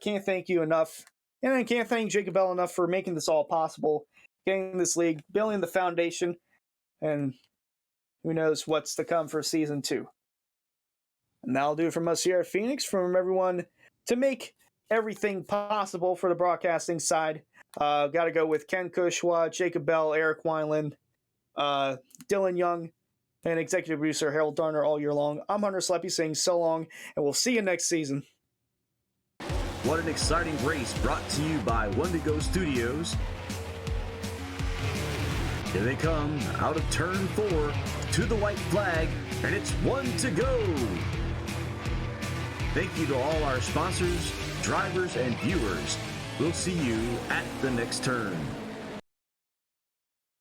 Speaker 1: Can't thank you enough. And I can't thank Jacob Bell enough for making this all possible, getting this league, building the foundation, and who knows what's to come for season 2. And that'll do it from us here at Phoenix, from everyone to make everything possible for the broadcasting side. Got to go with Ken Kushwa, Jacob Bell, Eric Wineland, Dylan Young, and executive producer Harold Darner all year long. I'm Hunter Sleppy saying so long, and we'll see you next season.
Speaker 7: What an exciting race brought to you by One to Go Studios. Here they come out of turn 4 to the white flag, and it's 1 to go. Thank you to all our sponsors, drivers, and viewers. We'll see you at the next turn.